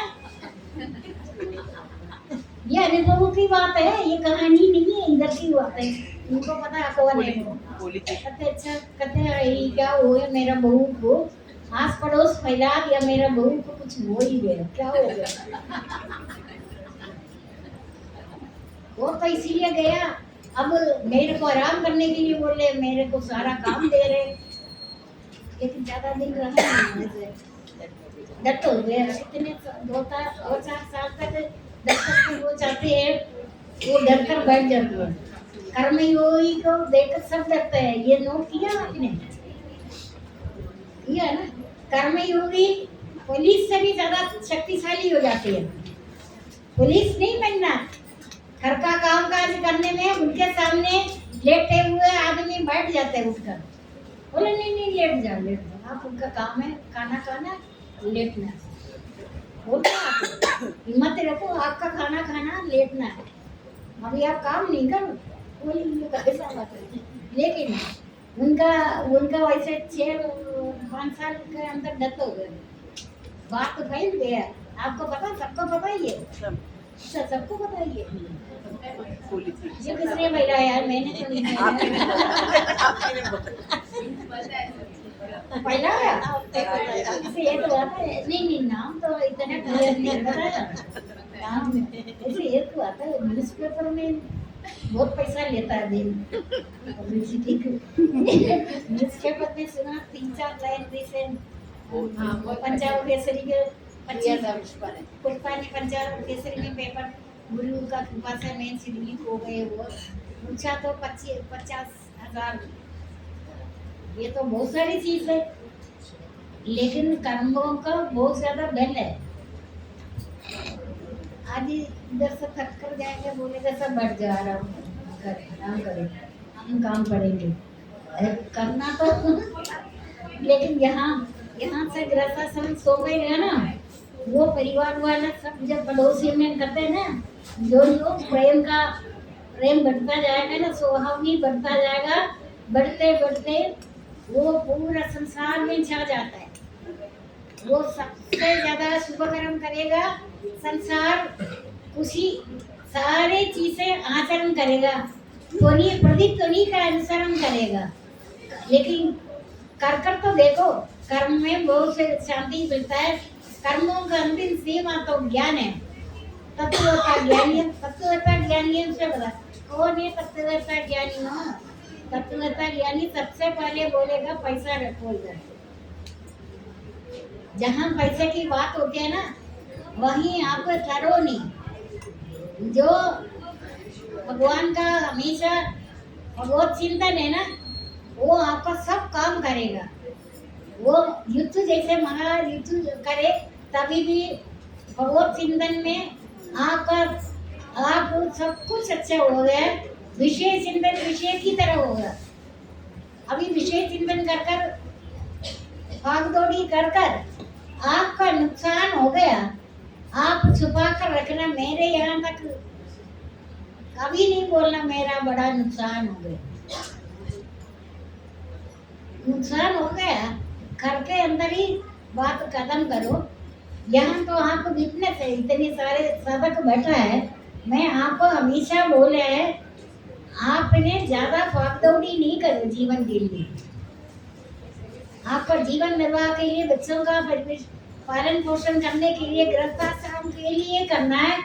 ये अनुभव की बात है, ये कहानी नहीं है, इधर की बात है, उनको पता है कौन है वो। कहते अच्छा, कहते ये क्या हुआ, मेरा बहू को आस पड़ोस फैला दिया, मेरा बहू को कुछ हो ही गया, क्या हो गया, वो तो इसीलिए गया, अब मेरे को आराम करने के लिए बोले, मेरे को सारा काम दे रहे, लेकिन ज्यादा दिन रहा नहीं, डट हो गया, कितने 2-4 साल तक जब तक कि वो चाहते हैं वो डर कर बैठ जाते हैं। कर्मयोगी को देखकर सब डरते हैं। ये नोट किया आपने? किया ना? कर्मयोगी पुलिस से भी ज्यादा शक्तिशाली हो जाते हैं। पुलिस नहीं बनना, घर का काम काज करने में उनके सामने लेटे हुए आदमी बैठ जाते हैं उठकर, बोले नहीं लेट जाओ लेट जाओ, आप उनका काम है खाना खाना लेटना। बोलते आप हिम्मत रखो, आपका खाना खाना लेटना है, अभी आप काम नहीं करो, बोली ऐसा बात है। लेकिन उनका वैसे 6-5 साल के अंदर डेथ हो गए, बात तो फैल गया। आपको पता, सबको पता ही है, सबको पता ही है। ये किसने बोला यार? मैंने तो नहीं पहला ऐसे ये तो आता है, नहीं नाम तो इतना क्लियर नहीं बताया। नाम ऐसे एक तो आता है, न्यूज़पेपर में बहुत पैसा लेता है दिन पब्लिसिटी को। न्यूज़पेपर में सुना 3-4 लाइन रिसेंट पंजाब केसरी के 25 पुष्पा ने पंजाब केसरी में पेपर गुरु का कृपा से मेन सिडनी हो गए, वो पूछा तो 50,000। ये तो बहुत सारी चीज है, लेकिन कर्मों का बहुत ज्यादा बल है। आज इधर से थक कर जाएंगे, बोलेगा सब बैठ जा रहा हूँ, काम करें, हम काम करेंगे करना तो। लेकिन यहाँ से गृहस्थाश्रम सो गए ना, वो परिवार वाला सब जब पड़ोसी में करते हैं ना, जो प्रेम बढ़ता जाएगा ना, स्वभाव भी बढ़ता जाएगा, बढ़ते बढ़ते वो पूरा संसार में छा जाता है। वो सबसे ज्यादा शुभ कर्म करेगा, संसार खुशी सारे चीजें आचरण करेगा, प्रदीप का अनुसरण करेगा। लेकिन कर तो देखो, कर्म में बहुत से शांति मिलता है। कर्मों का अंतिम सीमा तो ज्ञान है। तत्वता ज्ञानी से बता कौन है तत्वता ज्ञानी? हो तत्वता ज्ञानी सबसे पहले बोलेगा पैसा रखो इधर। जहाँ पैसे की बात होती है ना, वहीं आप करो नहीं। जो भगवान का हमेशा भगवत चिंतन है ना, वो आपका सब काम करेगा। वो युद्ध जैसे महायुद्ध करे, तभी भी भगवत चिंतन में आप सब कुछ अच्छा हो गया। विषय चिंतन विषय की तरह होगा। अभी विषय चिंतन कर भागदौड़ी कर आपका नुकसान हो गया। आप छुपा कर रखना, मेरे यहाँ तक कभी नहीं बोलना मेरा बड़ा नुकसान हो गया। नुकसान हो गया, घर के अंदर ही बात खत्म करो। यहाँ तो आप विटनेस है, इतने सारे साधक बैठा है। मैं आपको हमेशा बोले है, आपने ज्यादा भागदौड़ी नहीं करो जीवन के लिए। आपका जीवन निर्वाह के लिए, बच्चों का पालन पोषण करने के लिए, गृहस्थाश्रम के लिए करना है।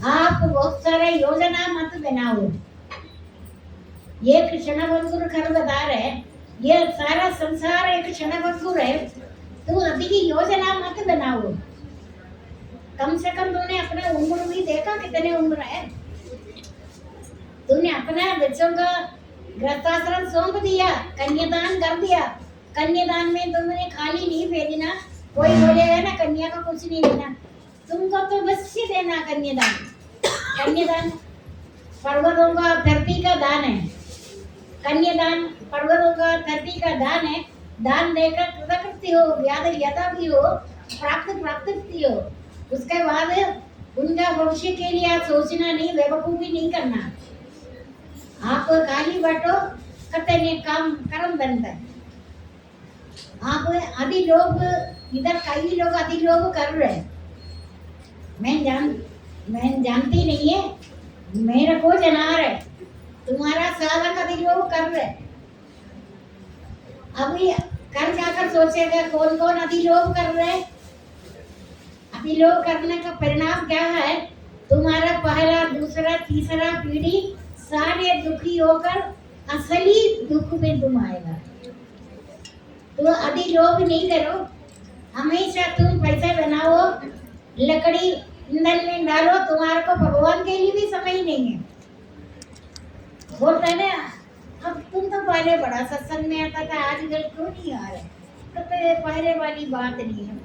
आप बहुत सारे योजना मत बनाओ। ये कृष्ण बंधुर घर बता रहे, ये सारा संसार एक क्षण बंधुर है। तू अभी की योजना मत बनाओ। कम से कम तूने अपना उम्र भी देखा, कितने उम्र है। तूने अपना बच्चों का गृहस्थाश्रम सौंप दिया, कन्यादान कर दिया। कन्यादान में तुमने खाली नहीं भेजना। कोई बोलेगा ना कन्या का कुछ नहीं देना, तुमको तो बस ही देना कन्यादान। कन्यादान पर्वतों का धरती का दान है। कन्यादान पर्वतों का धरती का दान है। दान देकर कृतकृति हो, यदा भी हो, प्राप्ति हो। उसके बाद उनका भविष्य के लिए आप सोचना नहीं, बेवकूफी नहीं करना। आप खाली बैठो, कहते नहीं काम कर्म बनता है। आप आदि लोग इधर कई लोग आदि लोग कर रहे हैं। मैं जानती नहीं है, मेरा को जनार है। तुम्हारा सारा कभी लोग कर रहे। अभी कर जाकर सोचेगा कौन कौन अभी लोग कर रहे। अभी लोग करने का परिणाम क्या है? तुम्हारा पहला, दूसरा, तीसरा पीढ़ी सारे दुखी होकर असली दुख में तुम आएगा। तो अभी लोग नहीं करो। हमेशा तुम पैसा बनाओ, ईंधन में डालो, तुम्हारे को भगवान के लिए भी समय ही नहीं है। बोलता है ना, अब तुम तो पहले बड़ा सत्संग में आता था, आजकल क्यों नहीं आ रहे? तो पहले वाली बात नहीं है,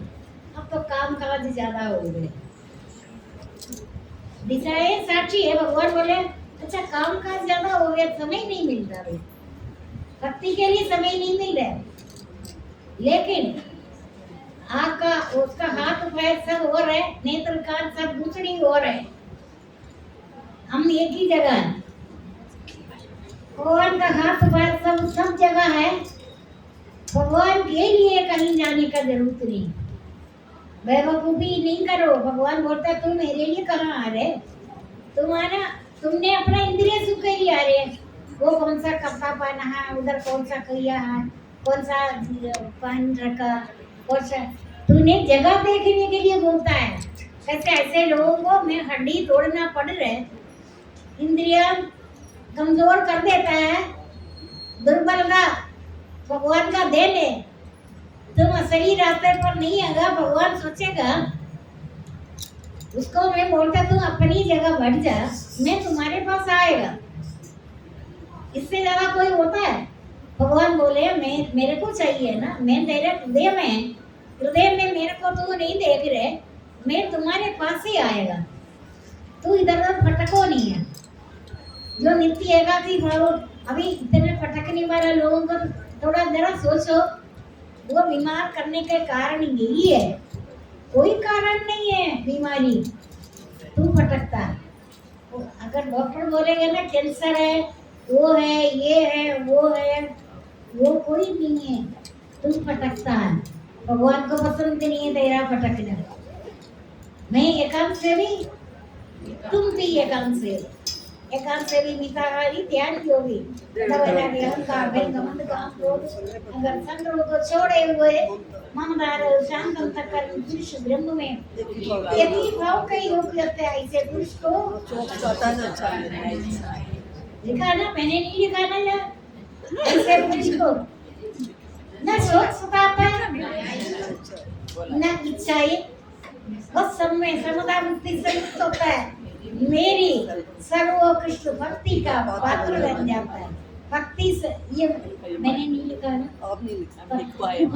अब तो काम काज ज्यादा हो गए। दिशाएं साक्षी है, भगवान बोले अच्छा काम काज ज्यादा हो गया, समय नहीं मिलता भाई, भक्ति के लिए समय नहीं मिल रहा। लेकिन आपका उसका हाथ पैर सब हो रहे, नेत्र कान सब दूसरी हो रहे, हम एक ही जगह हैं। भगवान का हाथ पैर सब जगह है, भगवान के लिए कहीं जाने का जरूरत नहीं। बेवकूफी नहीं करो। भगवान बोलता है तुम मेरे लिए कहाँ आ रहे, तुमने अपना इंद्रिय सुख के लिए आ रहे। वो कौन सा कपड़ा पहना है, उधर कौन सा किया है, कौन सा पहन रखा, कौन सा, तूने जगह देखने के लिए बोलता है। ऐसे ऐसे लोगों को मैं हड्डी तोड़ना पड़ रहे, इंद्रिया कमजोर कर देता है, दुर्बलता भगवान का देन है। तुम सही रास्ते पर नहीं आएगा, भगवान सोचेगा उसको मैं बोलता तुम अपनी जगह बढ़ जा, मैं तुम्हारे पास आएगा। इससे ज्यादा कोई होता है? भगवान बोले मैं मेरे को चाहिए ना, मैं तेरे हृदय में मेरे को तू नहीं देख रहे, मैं तुम्हारे पास ही आएगा। तू इधर उधर भटको नहीं है। जो नित्य एकादशी भाव, अभी इतने भटकने वाले लोगों को थोड़ा जरा सोचो, वो बीमार करने के कारण यही है, कोई कारण नहीं है बीमारी। तू भटकता, अगर डॉक्टर बोलेगा ना कैंसर है, वो है, ये है, वो है, वो कोई नहीं है, तू भटकता है। भगवान को पसंद नहीं है तेरा भटकना। मैं एकांत सेवी, तुम भी एकांत सेवी मिताहारी ध्यान योगी, वैरागी अहंकार भय घमंड काम क्रोध अगर संग्रह को छोड़े हुए ममदार शांत अंतःकरण पुरुष ब्रह्म में यदि भाव का योग करते हैं, ऐसे पुरुष को लिखा ना, मैंने नहीं लिखा ना यार, ऐसे पुरुष को न शोक सताता न इच्छाएं, बस सब में समता मुक्ति से मुक्त होता है, मेरी सर्वोत्कृष्ट भक्ति का पात्र बन जाता है। भक्ति से ये मैंने नहीं लिखा ना, आपने लिखवाया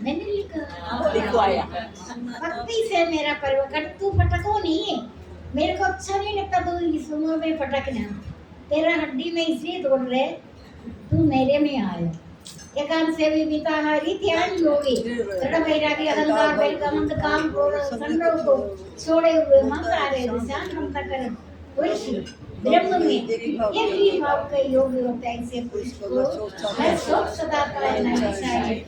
मैंने लिखा भक्ति से मेरा परिवर्तन। तू भटको नहीं, मेरे को अच्छा नहीं लगता तू इस उम्र में भटकना, तेरा हड्डी में इसलिए तोड़ रहे, तू मेरे में आए। एकांत सेवी मिताहारी ध्यान योगी, दृढ़ वैरागी अहंकार भय घमंड काम क्रोध संग्रह को छोड़े हुए ममदार शांत अंतःकरण पुरुष ब्रह्म में एक ही भाव का योग होता है। ऐसे पुरुष को हर शोक सताता है न इच्छाएं,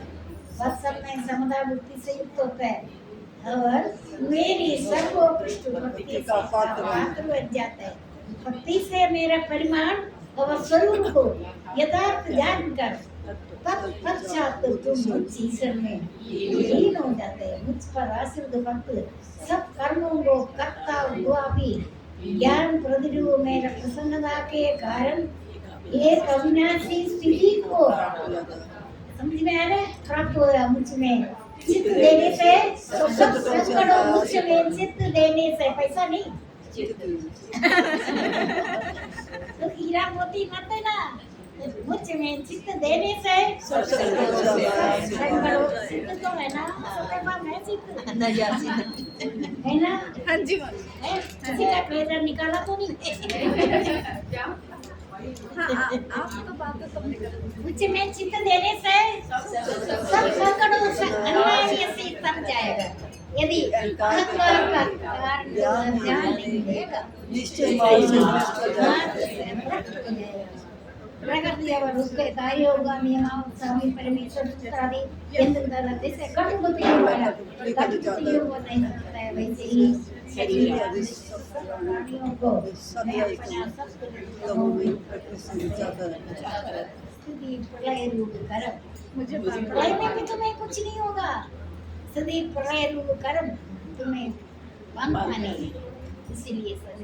बस सब में समता बुद्धि से युक्त होता है और मेरी सर्वोत्कृष्ट भक्ति का पात्र बन जाता है। भक्ति से मेरा परिमाण और स्वरूप को यथार्थ जानकर तत्पश्चात तुम मुझ ईश्वर में लीन हो जाते हैं। मुझ पर आश्रित भक्त सब कर्मों को करता हुआ भी ज्ञान प्रदीप मेरा प्रसन्नता के कारण एक अविनाशी स्थिति को समझ में आ रहा है, प्राप्त हो रहा। मुझ में चित्त देने से सब संकटों, मुझ में चित्त देने से, पैसा नहीं तो हीरा मोती मत देना, मुझ में चित्त देने से चित्त तो है ना, है चित्त है ना। हाँ जी, किसी का ट्रेजर निकाला तो नहीं। मुझ में चित्त देने से सब संकटों से अनिवार्य से तर जाएगा। यदि अहंकार का कारण ध्यान नहीं देगा, निश्चय प्रकृतियावर उसके कार्य होगा। नियमाओं स्वामी परमेश्वर सूत्रादि यंत्र जैसे कटुपति योग नहीं सकता है, वैसे ही शरीर प्राणियों को प्रलय रूप कर्म, मुझे प्रलय में भी तुम्हें कुछ नहीं होगा। सदी प्रलय रूप कर्म तुम्हें बंद माने, इसीलिए समझ